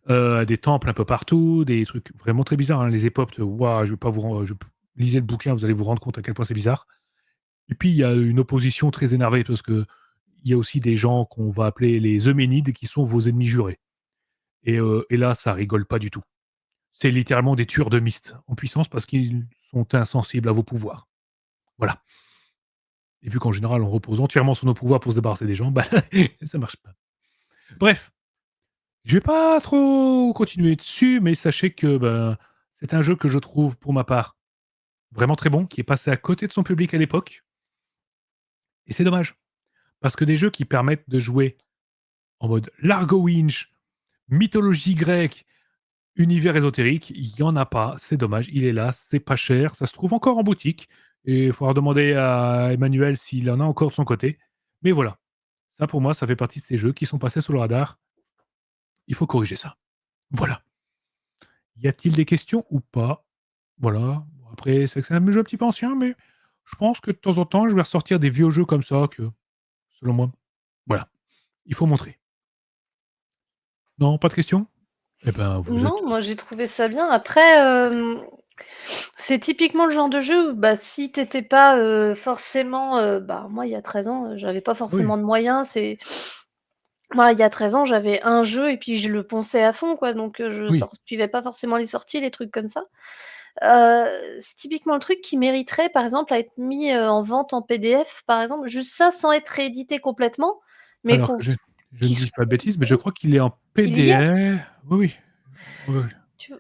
Des temples un peu partout, des trucs vraiment très bizarres, hein. Les épopes, waouh, je vais pas vous ren je lisez le bouquin, vous allez vous rendre compte à quel point c'est bizarre. Et puis il y a une opposition très énervée parce que il y a aussi des gens qu'on va appeler les Euménides qui sont vos ennemis jurés. Et là, ça rigole pas du tout. C'est littéralement des tueurs de mystes en puissance parce qu'ils sont insensibles à vos pouvoirs. Voilà. Et vu qu'en général, on repose entièrement sur nos pouvoirs pour se débarrasser des gens, bah, ça marche pas. Bref, je vais pas trop continuer dessus, mais sachez que, ben, c'est un jeu que je trouve, pour ma part, vraiment très bon, qui est passé à côté de son public à l'époque Et c'est dommage. Parce que des jeux qui permettent de jouer en mode Largo Winch, mythologie grecque, univers ésotérique, il n'y en a pas. C'est dommage. Il est là, c'est pas cher. Ça se trouve encore en boutique. Et il faudra demander à Emmanuel s'il en a encore de son côté. Mais voilà. Ça, pour moi, ça fait partie de ces jeux qui sont passés sous le radar. Il faut corriger ça. Voilà. Y a-t-il des questions ou pas? Voilà. Après, c'est que c'est un jeu un petit peu ancien, mais je pense que de temps en temps, je vais ressortir des vieux jeux comme ça que, selon moi, voilà, il faut montrer. Non, pas de questions? Eh ben, vous êtes Non, moi j'ai trouvé ça bien. Après, c'est typiquement le genre de jeu où, bah, si tu étais pas, forcément, bah, moi il y a 13 ans, j'avais pas oui, forcément de moyens, moi il y a 13 ans, j'avais un jeu et puis je le ponçais à fond quoi, donc je oui. suivais pas forcément les sorties, les trucs comme ça. C'est typiquement le truc qui mériterait par exemple à être mis, en vente en PDF par exemple, juste ça sans être réédité complètement, mais Alors que je ne qu'il soit dis pas de bêtises, mais je réédité. crois qu'il est en Il y est? PDF. Oui, oui. Oui, oui. Tu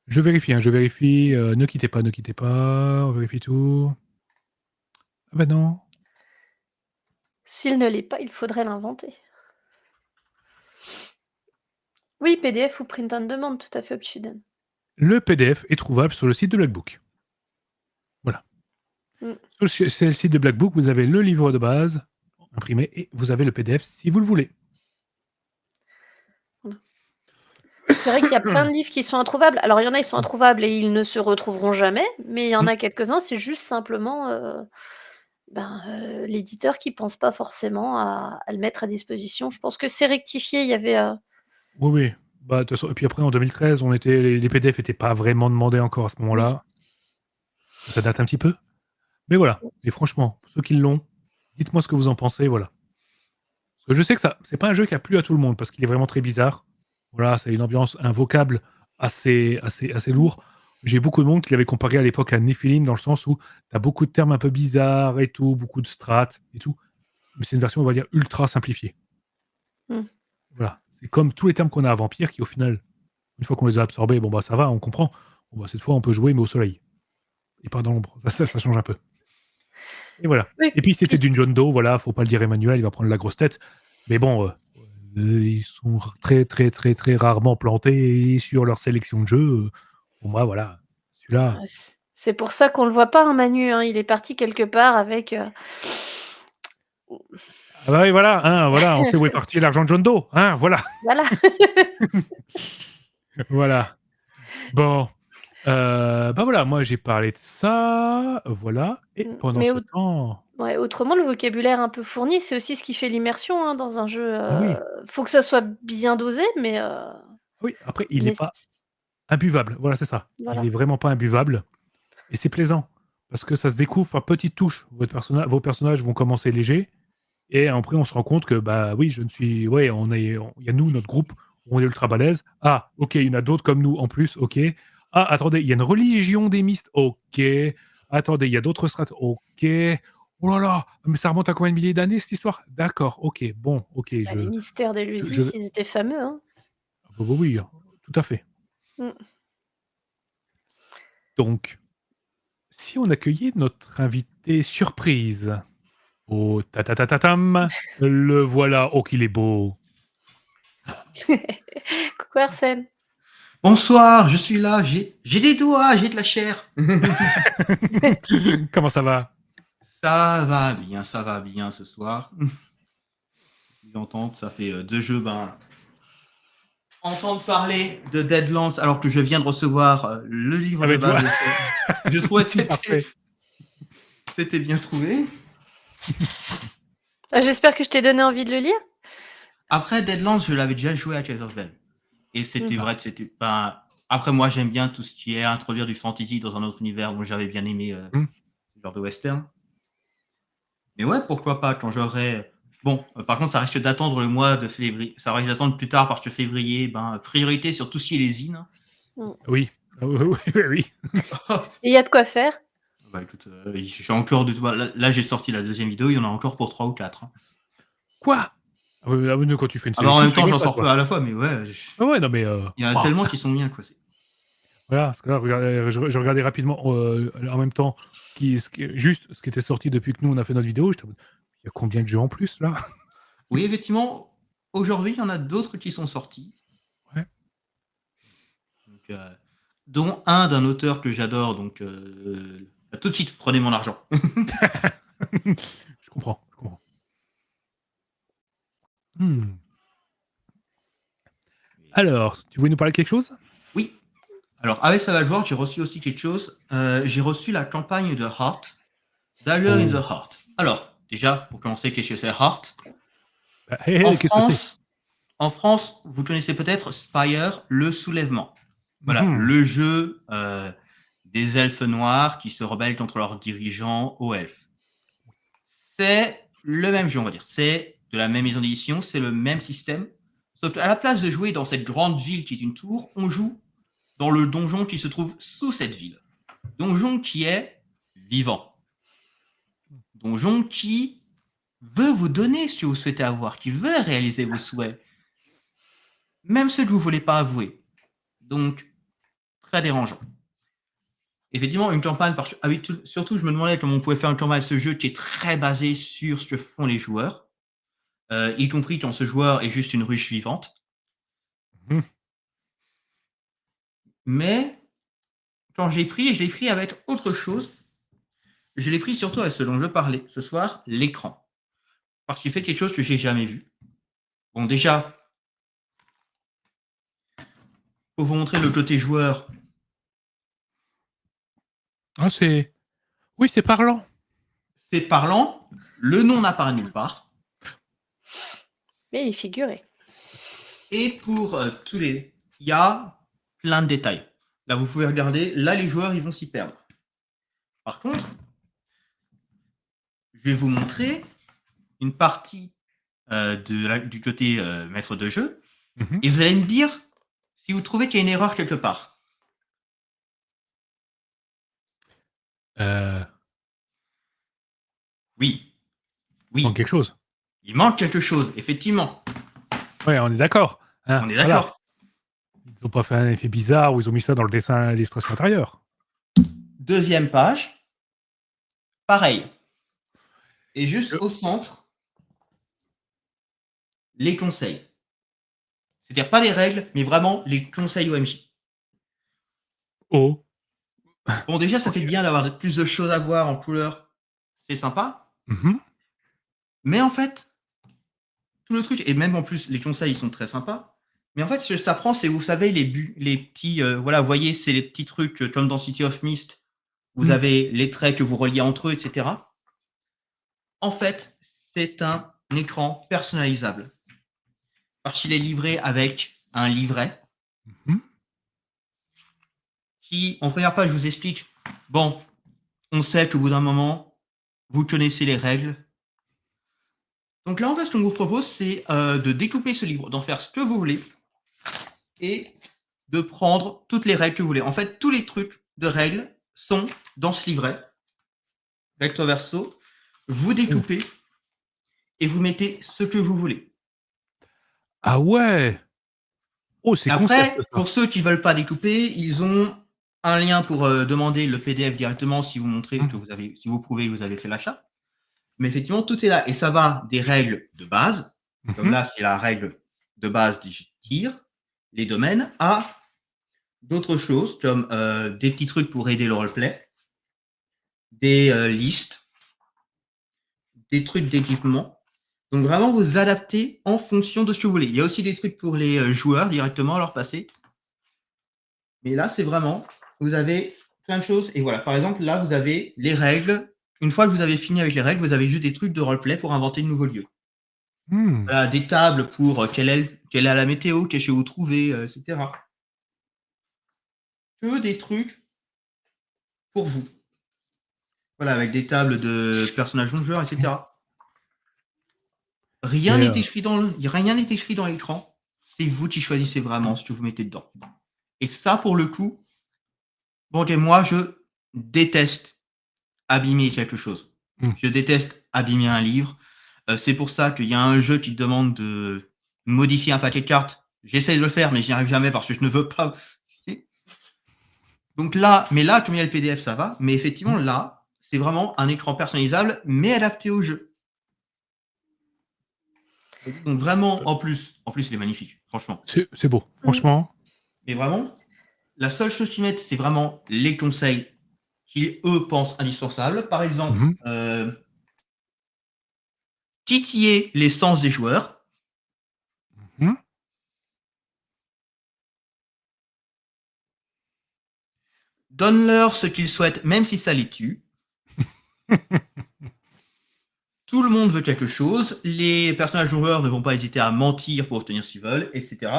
Je vérifie, hein, je vérifie. Ne quittez pas, ne quittez pas. On vérifie tout. Ah bah non. S'il ne l'est pas, il faudrait l'inventer. Oui, PDF ou print on demand, tout à fait, Obsidian. Le PDF est trouvable sur le site de Blackbook. Voilà. Mmh. C'est le site de Blackbook, vous avez le livre de base imprimé et vous avez le PDF si vous le voulez. Voilà. C'est vrai qu'il y a plein de livres qui sont introuvables. Alors il y en a, ils sont introuvables et ils ne se retrouveront jamais, mais il y en Mmh. a quelques-uns, c'est juste simplement, l'éditeur qui pense pas forcément à le mettre à disposition. Je pense que c'est rectifié, il y avait, Oui, oui. Bah, de toute façon et puis après en 2013, on était les PDF étaient pas vraiment demandés encore à ce oui. moment-là. Ça date un petit peu. Mais voilà. Et franchement, ceux qui l'ont, dites-moi ce que vous en pensez, voilà. Parce que je sais que ça c'est pas un jeu qui a plu à tout le monde parce qu'il est vraiment très bizarre. Voilà, c'est une ambiance, un vocable assez lourd. J'ai beaucoup de monde qui l'avait comparé à l'époque à Nephilim dans le sens où tu as beaucoup de termes un peu bizarres et tout, beaucoup de strates et tout. Mais c'est une version, on va dire, ultra simplifiée. Mmh. Voilà. C'est comme tous les termes qu'on a à Vampire qui, au final, une fois qu'on les a absorbés, bon bah ça va, on comprend. Bon bah cette fois on peut jouer mais au soleil et pas dans l'ombre. Ça change un peu. Et voilà. Oui, Et puis puis c'était d'une John Doe, voilà, faut pas le dire Emmanuel, il va prendre la grosse tête. Mais bon, ils sont très, très, très, très rarement plantés sur leur sélection de jeux. Pour moi, voilà, celui-là. c'est pour ça qu'on le voit pas, hein, Manu, hein. Il est parti quelque part avec, Ah bah oui, voilà, hein, voilà, on sait où est parti l'argent de John Doe, hein, voilà. voilà. Voilà. Bon, bah voilà, moi j'ai parlé de ça, voilà. Et Mmh, pendant mais ce temps, ouais, autrement, le vocabulaire un peu fourni, c'est aussi ce qui fait l'immersion, hein, dans un jeu, ah oui, faut que ça soit bien dosé, oui, après il est mais pas imbuvable, voilà, c'est ça. Il est voilà. vraiment pas imbuvable et c'est plaisant parce que ça se découvre par petites touches. Vos personnages vont commencer légers. Et après, on se rend compte que, bah oui, ouais, il y a nous, notre groupe, on est ultra balèze. Ah, ok, il y en a d'autres comme nous en plus, ok. Ah, attendez, il y a une religion des mystes, ok. Attendez, il y a d'autres strates, ok. Oh là là, mais ça remonte à combien de milliers d'années cette histoire? D'accord, ok, bon, ok, Bah, les mystères je... d'Éleusis, ils étaient fameux, hein. Ah bah oui, hein, tout à fait. Mmh. Donc, si on accueillait notre invité surprise, oh, ta ta ta ta tam, le voilà, oh qu'il est beau. Coucou Arsène. Bonsoir, je suis là, j'ai des doigts, j'ai de la chair. Comment ça va? Ça va bien ce soir. J'entends, ça fait 2 jeux, entendre parler de Deadlands alors que je viens de recevoir le livre Ah de mais tu vois, base. Je trouvais que parfait. c'était bien trouvé. J'espère que je t'ai donné envie de le lire? Après Deadlands, je l'avais déjà joué à Chase of Bell. Et c'était Mmh. vrai que c'était pas... Après, moi, j'aime bien tout ce qui est introduire du fantasy dans un autre univers, donc j'avais bien aimé Mmh. ce genre de western. Mais ouais, pourquoi pas, quand j'aurai... Bon, par contre, ça risque d'attendre le mois de février. Ça risque d'attendre plus tard parce que février, priorité sur tout ce qui est les zines. Mmh. Oui. Ah oui, oui, oui, oui. Et il y a de quoi faire? Bah écoute, j'ai encore là, j'ai sorti la deuxième vidéo, il y en a encore pour 3 ou 4. Quoi? Ah oui, non, quand tu fais une Ah bah en sélection, même tu temps, rigoles j'en pas, sors toi. peu à la fois, mais ouais, Ah ouais, non mais il y en a waouh. tellement qui sont bien, quoi. Voilà, parce que là, je regardais rapidement en même temps juste ce qui était sorti depuis que nous on a fait notre vidéo. Il y a combien de jeux en plus là? Oui, effectivement, aujourd'hui, il y en a d'autres qui sont sortis. Ouais. Donc, dont un d'un auteur que j'adore. Donc, tout de suite, prenez mon argent. Je comprends. Hmm. Alors, tu voulais nous parler de quelque chose? Oui. Alors, avec Savage j'ai reçu aussi quelque chose. J'ai reçu la campagne de Heart, Dagger in the Heart. Alors, déjà, pour commencer, qu'est-ce que c'est Heart? En France, vous connaissez peut-être Spire, le soulèvement. Voilà, le jeu des elfes noirs qui se rebellent contre leurs dirigeants aux elfes. C'est le même jeu, on va dire. C'est de la même maison d'édition, c'est le même système. Sauf qu'à la place de jouer dans cette grande ville qui est une tour, on joue dans le donjon qui se trouve sous cette ville. Donjon qui est vivant. Donjon qui veut vous donner ce que vous souhaitez avoir, qui veut réaliser vos souhaits. Même ceux que vous ne voulez pas avouer. Donc, très dérangeant. Effectivement, une campagne, surtout je me demandais comment on pouvait faire une campagne de ce jeu qui est très basé sur ce que font les joueurs, y compris quand ce joueur est juste une ruche vivante. Mais quand je l'ai pris avec autre chose. Je l'ai pris surtout avec ce dont je parlais ce soir, l'écran. Parce qu'il fait quelque chose que j'ai jamais vu. Bon, déjà, pour vous montrer le côté joueur. Ah, oui, c'est parlant. C'est parlant. Le nom n'apparaît nulle part. Mais il est figuré. Et pour tous les... Il y a plein de détails. Là, vous pouvez regarder. Là, les joueurs, ils vont s'y perdre. Par contre, je vais vous montrer une partie du côté maître de jeu. Et vous allez me dire si vous trouvez qu'il y a une erreur quelque part. Oui. Il manque quelque chose. Il manque quelque chose, effectivement. Ouais, on est d'accord. Hein, on est d'accord. Voilà. Ils n'ont pas fait un effet bizarre ou ils ont mis ça dans le dessin, l'illustration intérieure. Deuxième page. Pareil. Et juste au centre, les conseils. C'est-à-dire pas les règles, mais vraiment les conseils OMJ. Oh. Bon, déjà, ça fait bien d'avoir plus de choses à voir en couleur. C'est sympa. Mais en fait, tout le truc, et même en plus, les conseils, ils sont très sympas. Mais en fait, ce que ça prend, c'est, vous savez, les petits... voilà, vous voyez, c'est les petits trucs comme dans City of Mist. Vous avez les traits que vous reliez entre eux, etc. En fait, c'est un écran personnalisable. Parce qu'il est livré avec un livret qui, en première page, je vous explique, bon, on sait qu'au bout d'un moment, vous connaissez les règles. Donc là, en fait, ce qu'on vous propose, c'est de découper ce livre, d'en faire ce que vous voulez et de prendre toutes les règles que vous voulez. En fait, tous les trucs de règles sont dans ce livret, recto verso. Vous découpez et vous mettez ce que vous voulez. Ah ouais. Oh, c'est Après, concept, ça. Pour ceux qui ne veulent pas découper, ils ont un lien pour demander le PDF directement si vous montrez que vous avez, si vous prouvez que vous avez fait l'achat. Mais effectivement, tout est là. Et ça va des règles de base, comme là, c'est la règle de base du tir, les domaines, à d'autres choses, comme des petits trucs pour aider le roleplay, des listes, des trucs d'équipement. Donc vraiment, vous adaptez en fonction de ce que vous voulez. Il y a aussi des trucs pour les joueurs directement à leur passer. Mais là, c'est vraiment, vous avez plein de choses. Et voilà, par exemple, là, vous avez les règles. Une fois que vous avez fini avec les règles, vous avez juste des trucs de roleplay pour inventer de nouveaux lieux. Voilà, des tables pour quelle est la météo, qu'est-ce que vous trouvez, etc. Que des trucs pour vous. Voilà, avec des tables de personnages non joueurs, etc. Rien n'est écrit dans l'écran. C'est vous qui choisissez vraiment ce que vous mettez dedans. Et ça, pour le coup, bon, moi, je déteste abîmer quelque chose. Je déteste abîmer un livre. C'est pour ça qu'il y a un jeu qui demande de modifier un paquet de cartes. J'essaie de le faire, mais j'y arrive jamais parce que je ne veux pas. Donc là, mais là, comme il y a le PDF, ça va. Mais effectivement, là, c'est vraiment un écran personnalisable, mais adapté au jeu. Donc vraiment, en plus, il est magnifique, franchement. C'est beau, franchement. Mais vraiment, la seule chose qu'ils mettent, c'est vraiment les conseils qui, eux, pensent indispensables. Par exemple, titiller les sens des joueurs. Mhm. Donne-leur ce qu'ils souhaitent, même si ça les tue. Tout le monde veut quelque chose. Les personnages joueurs ne vont pas hésiter à mentir pour obtenir ce qu'ils veulent, etc.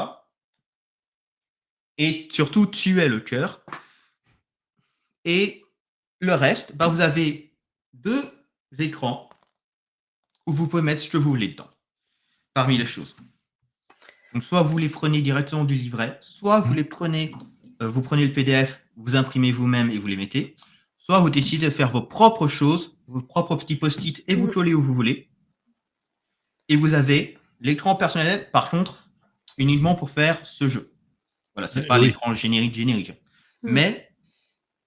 Et surtout, tuer le cœur. Et le reste, vous avez 2 écrans où vous pouvez mettre ce que vous voulez dedans, parmi les choses. Donc, soit vous les prenez directement du livret, soit vous les prenez, vous prenez le PDF, vous imprimez vous-même et vous les mettez, soit vous décidez de faire vos propres choses, vos propres petits post-it et vous collez où vous voulez. Et vous avez l'écran personnel, par contre, uniquement pour faire ce jeu. Voilà, c'est pas l'écran générique. Mais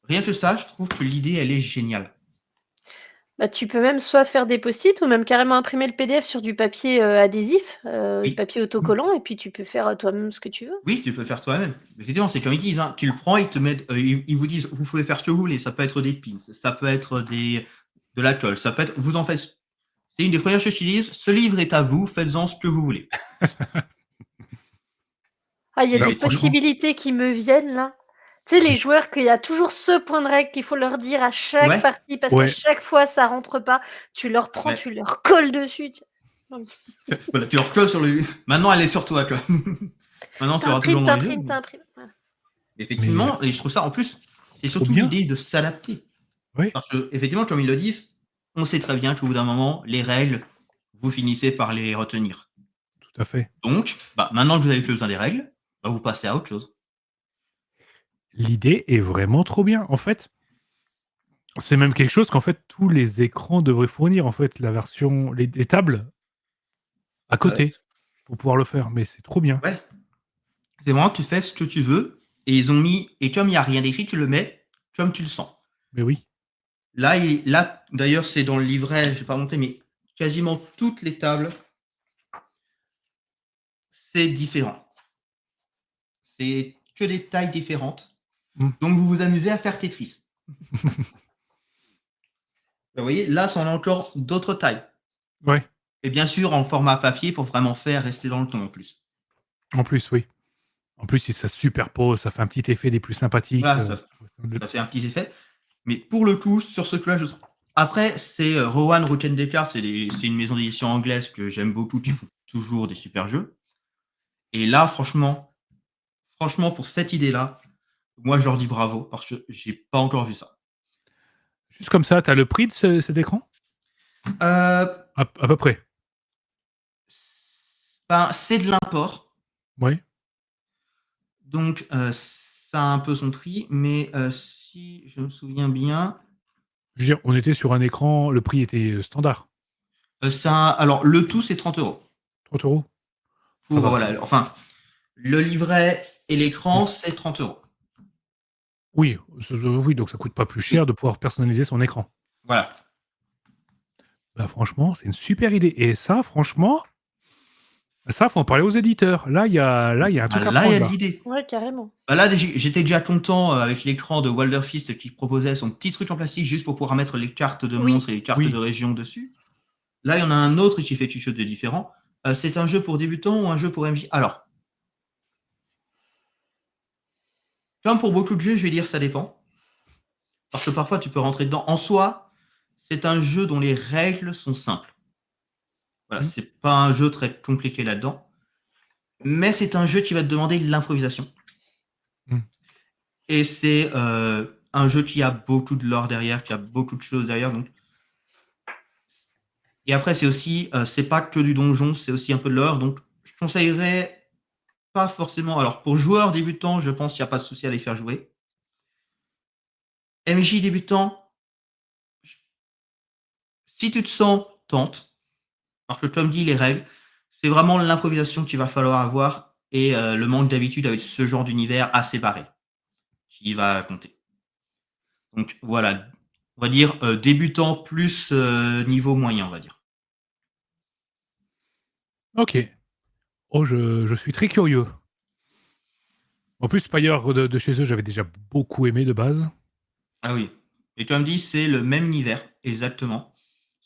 rien que ça, je trouve que l'idée, elle est géniale. Bah, tu peux même soit faire des post-it ou même carrément imprimer le PDF sur du papier adhésif, papier autocollant, et puis tu peux faire toi-même ce que tu veux. Oui, tu peux faire toi-même. Évidemment, c'est comme ils disent, hein, tu le prends, ils te mettent, ils vous disent, vous pouvez faire ce que vous voulez. Ça peut être des pins, ça peut être de la colle, ça peut être, vous en faites. C'est une des premières choses qu'ils disent. Ce livre est à vous, faites-en ce que vous voulez. Ah, il y a des possibilités qui me viennent là. Tu sais, les joueurs, qu'il y a toujours ce point de règle qu'il faut leur dire à chaque partie, parce qu'à chaque fois, ça rentre pas. Tu leur prends, tu leur colles dessus. Voilà, tu leur colles sur le. Maintenant, elle est sur toi, quoi. Maintenant, tu auras toujours mon jeu. T'imprimes. Effectivement, et je trouve ça, en plus, c'est surtout l'idée de s'adapter. Oui. Parce que, effectivement, comme ils le disent, on sait très bien qu'au bout d'un moment, les règles, vous finissez par les retenir. Tout à fait. Donc, maintenant que vous avez plus besoin des règles, vous passez à autre chose. L'idée est vraiment trop bien. En fait, c'est même quelque chose qu'en fait tous les écrans devraient fournir. En fait, la version, les tables à côté pour pouvoir le faire. Mais c'est trop bien. Ouais. C'est vraiment, tu fais ce que tu veux. Et ils ont mis, et comme il n'y a rien d'écrit, tu le mets comme tu le sens. Mais oui. Là, d'ailleurs, c'est dans le livret, je ne vais pas montrer, mais quasiment toutes les tables, c'est différent. C'est que des tailles différentes. Donc, vous vous amusez à faire Tetris. Vous voyez, là, c'en a encore d'autres tailles. Ouais. Et bien sûr, en format papier pour vraiment faire rester dans le ton en plus. En plus, oui. En plus, si ça superpose, ça fait un petit effet des plus sympathiques. Voilà, ça fait un petit effet. Mais pour le coup, sur ce que-là, je trouve. Après, c'est Rowan Rotten Descartes, c'est une maison d'édition anglaise que j'aime beaucoup, qui font toujours des super jeux. Et là, franchement, pour cette idée-là, moi, je leur dis bravo, parce que j'ai pas encore vu ça. Juste comme ça, tu as le prix de cet écran à peu près. C'est de l'import. Oui. Donc, ça a un peu son prix, mais si je me souviens bien... Je veux dire, on était sur un écran, le prix était standard. Alors, le tout, c'est 30 €. 30 €. Voilà, enfin, le livret et l'écran, c'est 30 €. Oui, donc ça coûte pas plus cher de pouvoir personnaliser son écran. Voilà. Franchement, c'est une super idée. Et ça, franchement, ça, faut en parler aux éditeurs. Là, il y a un truc à prendre. Là, il y a de l'idée. Ouais, carrément. Là, j'étais déjà content avec l'écran de Walder Fist qui proposait son petit truc en plastique juste pour pouvoir mettre les cartes de monstres et les cartes de région dessus. Là, il y en a un autre qui fait quelque chose de différent. C'est un jeu pour débutants ou un jeu pour MJ? Alors, comme pour beaucoup de jeux, je vais dire ça dépend. Parce que parfois, tu peux rentrer dedans. En soi, c'est un jeu dont les règles sont simples. Voilà, c'est pas un jeu très compliqué là-dedans. Mais c'est un jeu qui va te demander l'improvisation. Et c'est un jeu qui a beaucoup de lore derrière, qui a beaucoup de choses derrière. Donc. Et après, c'est aussi, c'est pas que du donjon, c'est aussi un peu de lore. Donc, je conseillerais pas forcément. Alors, pour joueurs débutants, je pense qu'il n'y a pas de souci à les faire jouer. MJ débutant, si tu te sens, tente. Parce que comme dit les règles, c'est vraiment l'improvisation qu'il va falloir avoir et le manque d'habitude avec ce genre d'univers assez barré qui va compter. Donc voilà, on va dire débutant plus niveau moyen, on va dire. Ok. Oh, je suis très curieux. En plus, Spire de chez eux, j'avais déjà beaucoup aimé de base. Ah oui. Et comme dit, c'est le même univers, exactement.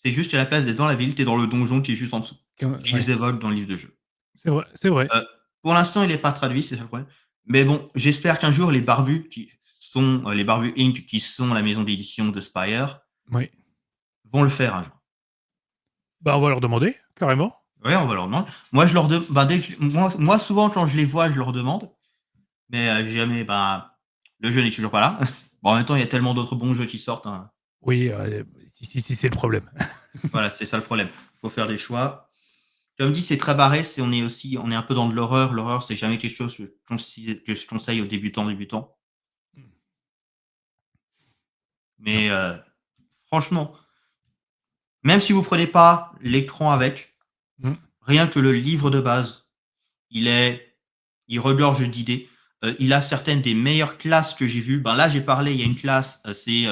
C'est juste qu'à la place d'être dans la ville, t'es dans le donjon qui est juste en dessous. Qui Ouais. les évoque dans le livre de jeu. C'est vrai, c'est vrai. Pour l'instant, il n'est pas traduit, c'est ça le problème. Mais bon, j'espère qu'un jour, les Barbus, qui sont les Barbus Inc., qui sont la maison d'édition de Spire, Oui. vont le faire un jour. Bah, on va leur demander, carrément. Ouais, on va leur demander. Moi, je leur moi, souvent, quand je les vois, je leur demande. Mais jamais, le jeu n'est toujours pas là. Bon, en même temps, il y a tellement d'autres bons jeux qui sortent. Hein. Oui, si, c'est le problème. Voilà, c'est ça le problème. Il faut faire des choix. Comme dit, c'est très barré. On est un peu dans de l'horreur. L'horreur, c'est jamais quelque chose que je conseille aux débutants. Mais franchement, même si vous prenez pas l'écran avec, Mm. rien que le livre de base, il regorge d'idées. Il a certaines des meilleures classes que j'ai vues. Ben là, j'ai parlé, il y a une classe, c'est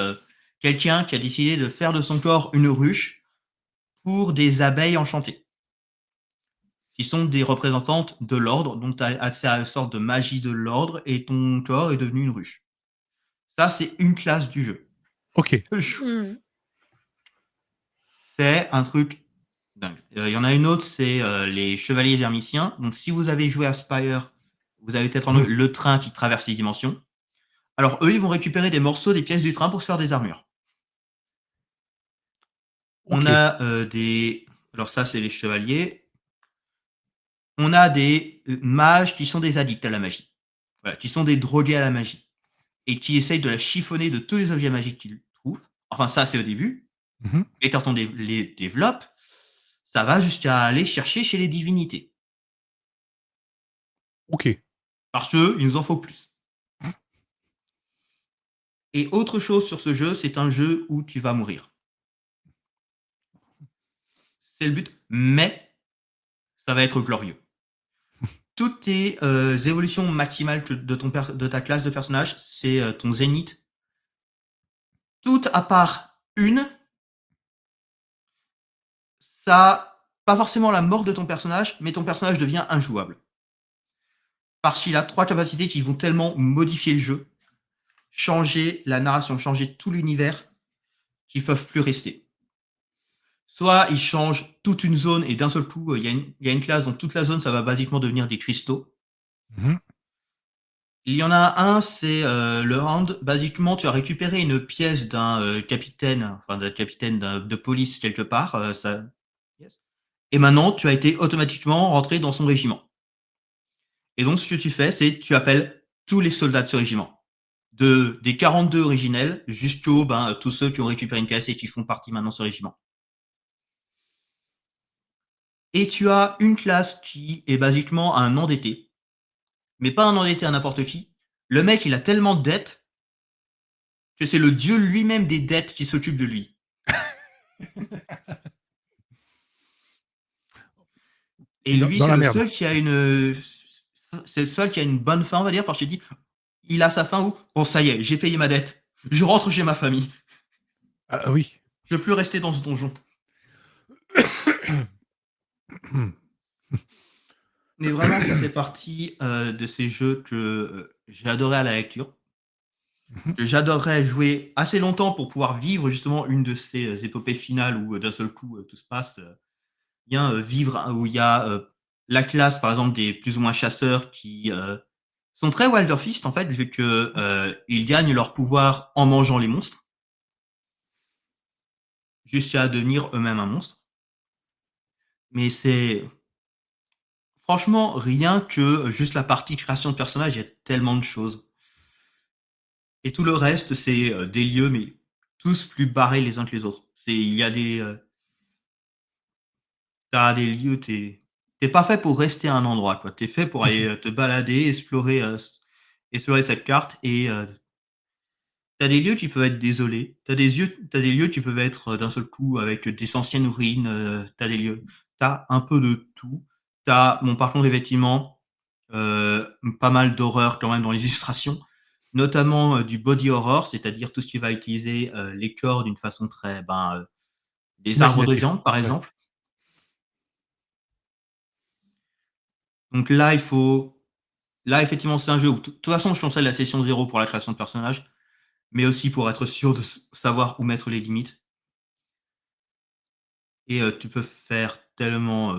quelqu'un qui a décidé de faire de son corps une ruche pour des abeilles enchantées, qui sont des représentantes de l'ordre, donc tu as accès à une sorte de magie de l'ordre et ton corps est devenu une ruche. Ça, c'est une classe du jeu. Ok. Mmh. C'est un truc dingue. Il y en a une autre, c'est les Chevaliers Vermiciens. Donc, si vous avez joué à Spire, vous avez peut-être le train qui traverse les dimensions. Alors, eux, ils vont récupérer des morceaux des pièces du train pour se faire des armures. On Ok. a des... Alors ça, c'est les chevaliers. On a des mages qui sont des addicts à la magie. Voilà, qui sont des drogués à la magie. Et qui essayent de la chiffonner de tous les objets magiques qu'ils trouvent. Enfin, ça, c'est au début. Mhm. Et quand on les développe, ça va jusqu'à aller chercher chez les divinités. Ok. Parce qu'il nous en faut plus. Et autre chose sur ce jeu, c'est un jeu où tu vas mourir. C'est le but, mais ça va être glorieux. Toutes tes évolutions maximales de ta classe de personnage, c'est ton zénith. Toutes à part une, ça, pas forcément la mort de ton personnage, mais ton personnage devient injouable. Parce qu'il a 3 capacités qui vont tellement modifier le jeu, changer la narration, changer tout l'univers, qu'ils ne peuvent plus rester. Soit il change toute une zone et d'un seul coup, il y a une classe, donc toute la zone, ça va basiquement devenir des cristaux. Mhm. Il y en a un, c'est le Hound. Basiquement, tu as récupéré une pièce d'un capitaine, enfin d'un capitaine de police quelque part. Yes. Et maintenant, tu as été automatiquement rentré dans son régiment. Et donc, ce que tu fais, c'est tu appelles tous les soldats de ce régiment. Des 42 originels jusqu'aux tous ceux qui ont récupéré une pièce et qui font partie maintenant de ce régiment. Et tu as une classe qui est basiquement un endetté. Mais pas un endetté à n'importe qui. Le mec, il a tellement de dettes que c'est le dieu lui-même des dettes qui s'occupe de lui. Et lui, Dans c'est la le merde. seul qui a une bonne fin, on va dire, parce qu'il dit, il a sa fin où, bon, ça y est, j'ai payé ma dette. Je rentre chez ma famille. Ah oui. Je veux plus rester dans ce donjon. Mais vraiment, ça fait partie de ces jeux que j'ai adoré à la lecture. Que j'adorerais jouer assez longtemps pour pouvoir vivre justement une de ces épopées finales où d'un seul coup tout se passe. Bien vivre où il y a la classe, par exemple, des plus ou moins chasseurs qui sont très Wilder Fist en fait, vu que ils gagnent leur pouvoir en mangeant les monstres, jusqu'à devenir eux-mêmes un monstre. Mais c'est franchement rien que juste la partie création de personnages, il y a tellement de choses. Et tout le reste, c'est des lieux, mais tous plus barrés les uns que les autres. Il y a t'as des lieux, t'es pas fait pour rester à un endroit, quoi. T'es fait pour aller te balader, explorer cette carte et t'as des lieux qui peuvent être désolés, t'as des lieux qui peuvent être d'un seul coup avec des anciennes ruines, t'as un peu de tout. Bon, par contre, effectivement, pas mal d'horreur quand même dans les illustrations. notamment du body horror, c'est-à-dire tout ce qui va utiliser les corps d'une façon très, des arbres de Imaginatif. viande, par Ouais. exemple. Donc là, là, effectivement, c'est un jeu où, de toute façon, je conseille la session 0 pour la création de personnages, mais aussi pour être sûr de savoir où mettre les limites. Et tu peux faire tellement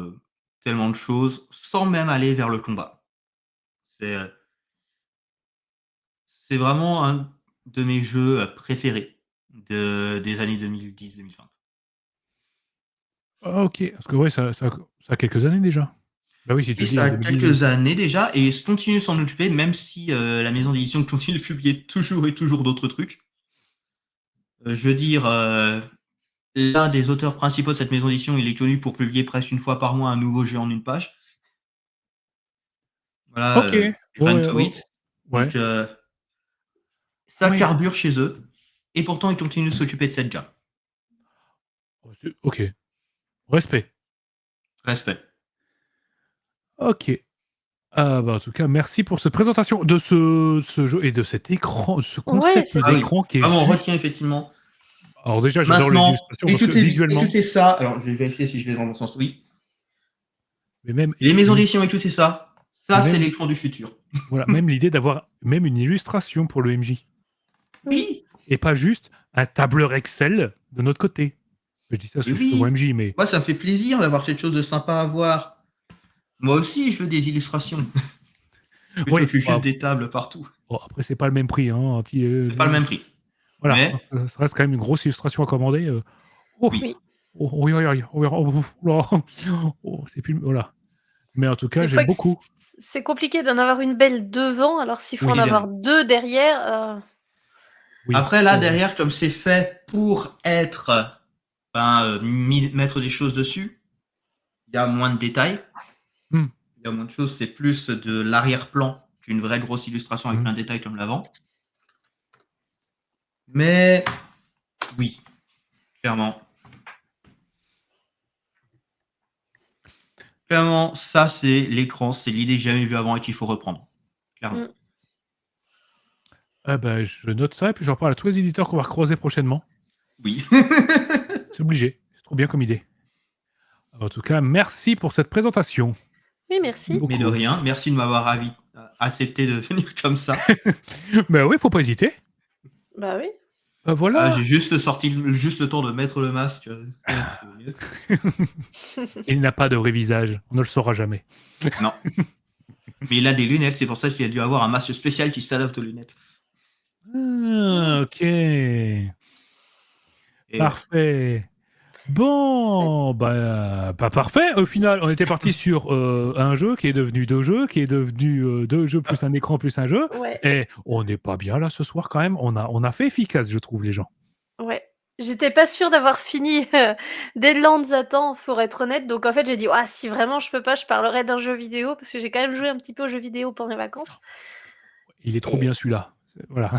de choses sans même aller vers le combat. C'est, heu, c'est vraiment un de mes jeux, préférés des années 2010-2020. Ah, ok, parce que ouais, ça a quelques années déjà. Bah oui, si tu Oui, le dis, ça en a 2010. quelques années déjà et je continue de s'en occuper même si, la maison d'édition continue de publier toujours et toujours d'autres trucs. Je veux dire, l'un des auteurs principaux de cette maison d'édition, il est connu pour publier presque une fois par mois un nouveau jeu en une page. Voilà, Ok, ouais, Run ouais, to It. ouais. Donc Ah ça oui. carbure chez eux et pourtant ils continuent de s'occuper de cette gamme. Ok, respect. Respect. Ok. Ah bah en tout cas, merci pour cette présentation de ce jeu et de cet écran, ce Ouais, concept Ah c'était oui, d'écran qui est vraiment on juste. retient effectivement. Alors déjà, j'adore les Maintenant, illustrations parce que visuellement, écoutez ça. Alors je vais vérifier si je vais dans le bon sens. Oui. mais même, Les maisons d'édition, écoutez ça. mais Ça, c'est même, l'écran du futur. voilà, même l'idée d'avoir même une illustration pour le MJ oui. Oui, et pas juste un tableur Excel de notre côté. Je dis ça parce et que je suis souvent oui. MJ, mais Moi, ça me fait plaisir d'avoir quelque chose de sympa à voir. Moi aussi, je veux des illustrations. Plutôt oui. que juste Bah, des tables partout. bon, après c'est pas le même prix, hein, un petit, C'est pas le même prix. voilà, Mais ça reste quand même une grosse illustration à commander. Oh, oui. Oui. oh, oui, oui, oui, oui, oh, oh, oh, c'est plus voilà. Mais en tout cas, Des fois j'aime que beaucoup. c'est compliqué d'en avoir une belle devant, alors s'il faut en Oui, Évidemment. avoir 2 derrière, oui. Après, là, derrière, comme c'est fait pour être, mettre des choses dessus, il y a moins de détails. Hmm. Il y a moins de choses. C'est plus de l'arrière-plan qu'une vraie grosse illustration avec Hmm. plein de détails comme l'avant. Mais oui, clairement. Clairement, ça, c'est l'écran. C'est l'idée que j'ai jamais vue avant et qu'il faut reprendre. Clairement. mmh. Ah bah, je note ça et puis j'en parle à tous les éditeurs qu'on va recroiser prochainement. Oui. C'est obligé. C'est trop bien comme idée. En tout cas, merci pour cette présentation. Oui, merci. Mais de Beaucoup. rien. Merci de m'avoir accepté de venir comme ça. Bah oui, faut pas hésiter. Bah oui. Bah Ah, voilà. j'ai juste juste le temps de mettre le masque. Il n'a pas de vrai visage. On ne le saura jamais. Non. Mais il a des lunettes, c'est pour ça qu'il a dû avoir un masque spécial qui s'adapte aux lunettes. Ah, ok. Et ouais. Parfait. Bon, bah, pas parfait. Au final, on était parti sur un jeu qui est devenu 2 jeux, qui est devenu 2 jeux plus un écran plus un jeu. Ouais, Et on n'est pas bien là ce soir quand même. On a fait efficace, je trouve, les gens. ouais. J'étais pas sûre d'avoir fini, Deadlands à temps, pour être honnête, donc en fait, j'ai dit: «Ah si vraiment je peux pas, je parlerai d'un jeu vidéo», parce que j'ai quand même joué un petit peu aux jeux vidéo pendant les vacances Il est trop et bien celui-là. Voilà.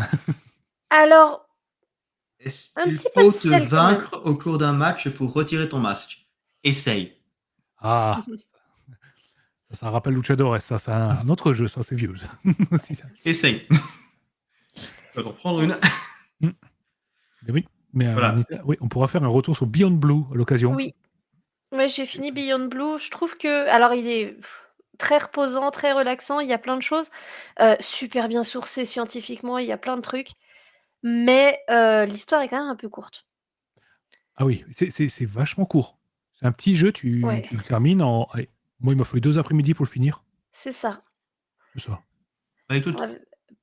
alors, Est-ce un qu'il petit peu de faut te sel quand même. vaincre au cours d'un match pour retirer ton masque? Essaye. Ah, ça rappelle Luchadores, ça, c'est un autre jeu, ça, c'est vieux. Si, ça. Essaye. Je vais en prendre une. Mm. Mais oui, mais Voilà. oui, on pourra faire un retour sur Beyond Blue à l'occasion. Oui, ouais, j'ai fini Beyond Blue. Je trouve que alors il est très reposant, très relaxant, il y a plein de choses, super bien sourcé scientifiquement, il y a plein de trucs, mais l'histoire est quand même un peu courte. Ah oui, c'est vachement court. C'est un petit jeu, tu Ouais, le termines en allez, moi, il m'a fallu 2 après-midi pour le finir. c'est ça. C'est ça. Bah, écoute, Ouais,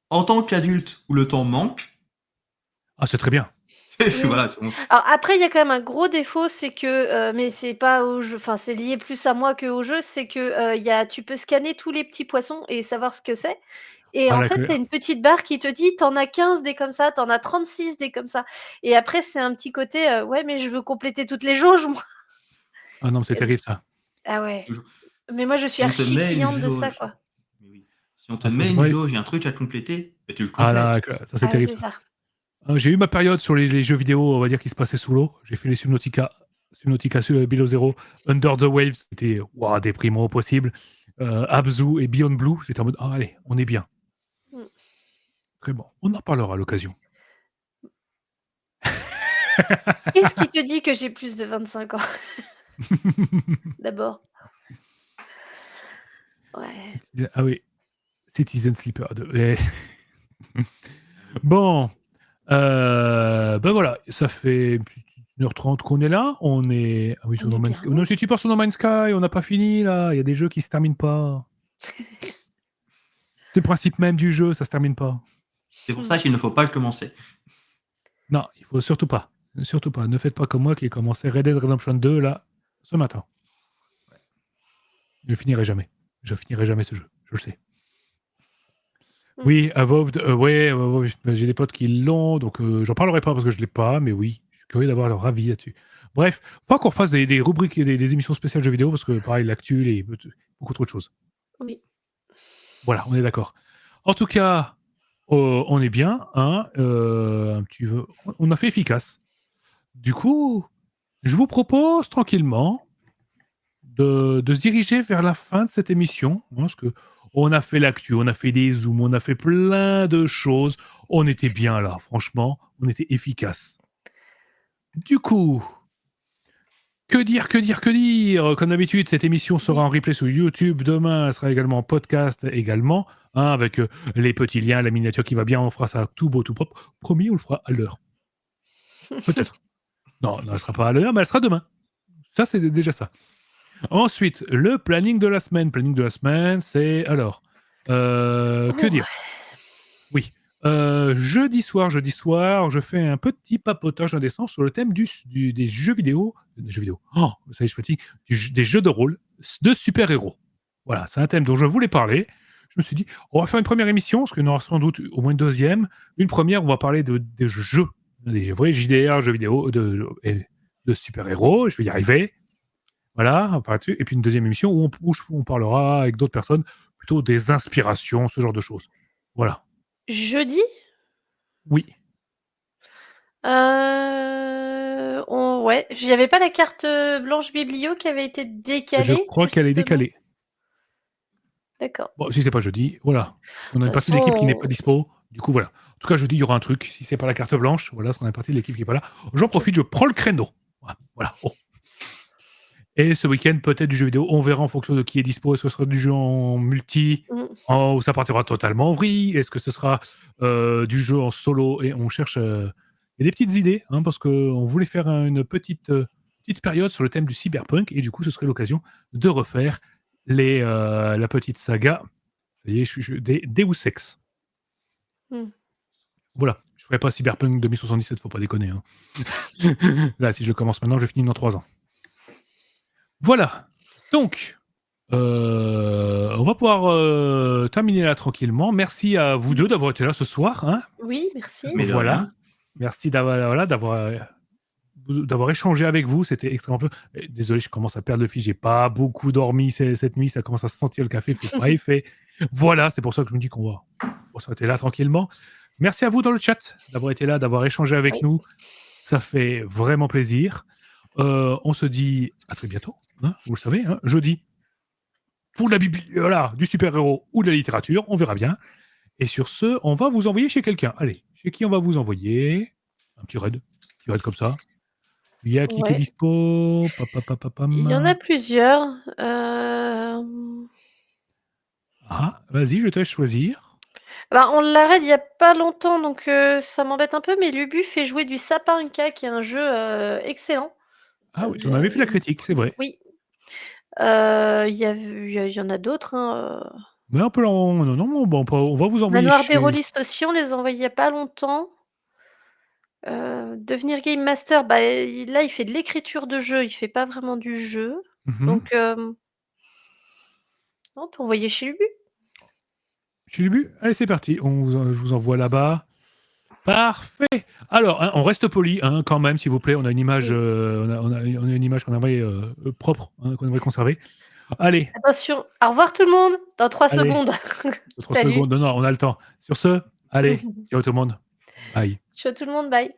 en tant qu'adulte où le temps manque, Ah, c'est très bien. oui. voilà, Alors après, il y a quand même un gros défaut, c'est que, mais c'est pas au jeu, enfin c'est lié plus à moi qu'au jeu, c'est que, il y a tu peux scanner tous les petits poissons et savoir ce que c'est et Ah en fait, tu as d'accord. une petite barre qui te dit: «Tu en as 15 des comme ça, tu en as 36 des comme ça» et après c'est un petit côté, «Ouais, mais je veux compléter toutes les jauges moi». Ah non, c'est Et terrible ça. ah ouais, toujours. mais moi je suis Si on te archi met une cliente de ça, jauge, quoi. mais oui. Si on te Ah ça met se une voit jauge et un truc à compléter, bah, tu le ah complètes. là, ça c'est Ah ouais, terrible c'est ça. ça. J'ai eu ma période sur les jeux vidéo, on va dire, qui se passaient sous l'eau. J'ai fait les Subnautica Below Zero, Under the Waves, c'était waouh, déprimant au possible. Abzu et Beyond Blue, j'étais en mode: «Ah allez, on est bien». Mmh. Très bon. On en reparlera à l'occasion. Qu'est-ce qui te dit que j'ai plus de 25 ans? D'abord. Ouais. Ah oui, Citizen Sleeper 2. Bon, ben voilà, ça fait 1h30 qu'on est là. On est ah oui, sur On No est Man's bien. Sky. Non, si tu pars sur No Man's Sky, on n'a pas fini là. Il y a des jeux qui se terminent pas. C'est le principe même du jeu, ça se termine pas. C'est pour ça qu'il ne faut pas le commencer. Non, il faut surtout pas. Surtout pas. Ne faites pas comme moi qui ai commencé Red Dead Redemption 2 là, ce matin. Je finirai jamais. Je finirai jamais ce jeu, je le sais. Oui, Avowed, ouais, j'ai des potes qui l'ont, donc j'en parlerai pas parce que je l'ai pas, mais oui, je suis curieux d'avoir leur avis là-dessus. Bref, faut qu'on fasse des rubriques et des émissions spéciales jeux vidéo parce que pareil, l'actu et beaucoup trop de choses. Oui. Voilà, on est d'accord. En tout cas, on est bien, hein, on a fait efficace. Du coup, je vous propose tranquillement de se diriger vers la fin de cette émission, hein, parce que on a fait l'actu, on a fait des zooms, on a fait plein de choses. On était bien là, franchement, on était efficace. Du coup, que dire Comme d'habitude, cette émission sera en replay sur YouTube. Demain, elle sera également en podcast également, hein, avec les petits liens, la miniature qui va bien. On fera ça tout beau, tout propre. Promis, on le fera à l'heure. Peut-être. Non, elle sera pas à l'heure, mais elle sera demain. Ça, c'est déjà ça. Ensuite, le planning de la semaine. Planning de la semaine, c'est alors. Que dire Oui. Jeudi soir, je fais un petit papotage indécent sur le thème des jeux vidéo. Des jeux vidéo. Oh, ça y est, je fatigue. Des jeux de rôle de super-héros. Voilà, c'est un thème dont je voulais parler. Je me suis dit, on va faire une première émission, parce qu'il y en aura sans doute au moins une deuxième. Une première, on va parler des jeux. Des vrais JDR, jeux vidéo de super-héros. Je vais y arriver. Voilà, on parlera dessus. Et puis une deuxième émission où on parlera avec d'autres personnes plutôt des inspirations, ce genre de choses. Voilà. Jeudi? Oui. Ouais, il y avait pas la carte blanche biblio qui avait été décalée, Je crois qu'elle est justement? décalée. D'accord. Bon, si c'est pas jeudi, voilà. On a une De toute partie de l'équipe qui n'est façon, pas dispo. Du coup, voilà. En tout cas, jeudi, il y aura un truc. Si c'est pas la carte blanche, voilà, on a une partie de l'équipe qui n'est pas là. J'en profite, je prends le créneau. Voilà. Oh. Et ce week-end, peut-être du jeu vidéo. On verra en fonction de qui est dispo. Est-ce que ce sera du jeu en multi, où ça partira totalement en vrille? Est-ce que ce sera du jeu en solo? Et on cherche il y a des petites idées, hein, parce qu'on voulait faire une petite période sur le thème du cyberpunk. Et du coup, ce serait l'occasion de refaire la petite saga. Ça y est, des Deus Ex. Voilà. Je ne ferai pas Cyberpunk 2077, faut pas déconner. Hein. Là, si je commence maintenant, je finis dans 3 ans. Voilà. Donc, on va pouvoir terminer là tranquillement. Merci à vous deux d'avoir été là ce soir. Hein. Oui, merci. Mais de Voilà. rien. Merci d'avoir échangé avec vous. C'était extrêmement peu. Désolé, je commence à perdre le fil. J'ai pas beaucoup dormi cette nuit. Ça commence à se sentir le café. Faut pas effet. Voilà, c'est pour ça que je me dis qu'on va s'arrêter là tranquillement. Merci à vous dans le chat d'avoir été là, d'avoir échangé avec nous. Ça fait vraiment plaisir. On se dit à très bientôt. Hein, vous le savez, hein, jeudi. Pour la voilà, du super-héros ou de la littérature, on verra bien. Et sur ce, on va vous envoyer chez quelqu'un. Allez, chez qui on va vous envoyer un petit raid comme ça. Il y a qui est dispo? Il y en a plusieurs. Ah, vas-y, je te laisse choisir. Bah, on l'a raid il y a pas longtemps, donc ça m'embête un peu, mais Lubu fait jouer du Sapinka, qui est un jeu excellent. Ah oui, tu en avais fait la critique, c'est vrai. Oui. Il y en a d'autres. Hein. Mais on peut on va vous envoyer Manoir chez... des Rôlistes aussi, on les a envoyés il y a pas longtemps. Devenir Game Master, bah, là, il fait de l'écriture de jeu, il fait pas vraiment du jeu. Donc, on peut envoyer chez Lubu. Chez Lubu? Allez, c'est parti. Je vous envoie là-bas. Parfait. Alors, hein, on reste poli, hein, quand même, s'il vous plaît. On a une image, on a une image qu'on aimerait propre, hein, qu'on aimerait conserver. Allez. Attention. Au revoir tout le monde. Dans 3 secondes. 3 secondes. Non, on a le temps. Sur ce, allez. Ciao tout le monde. Bye. Ciao tout le monde. Bye.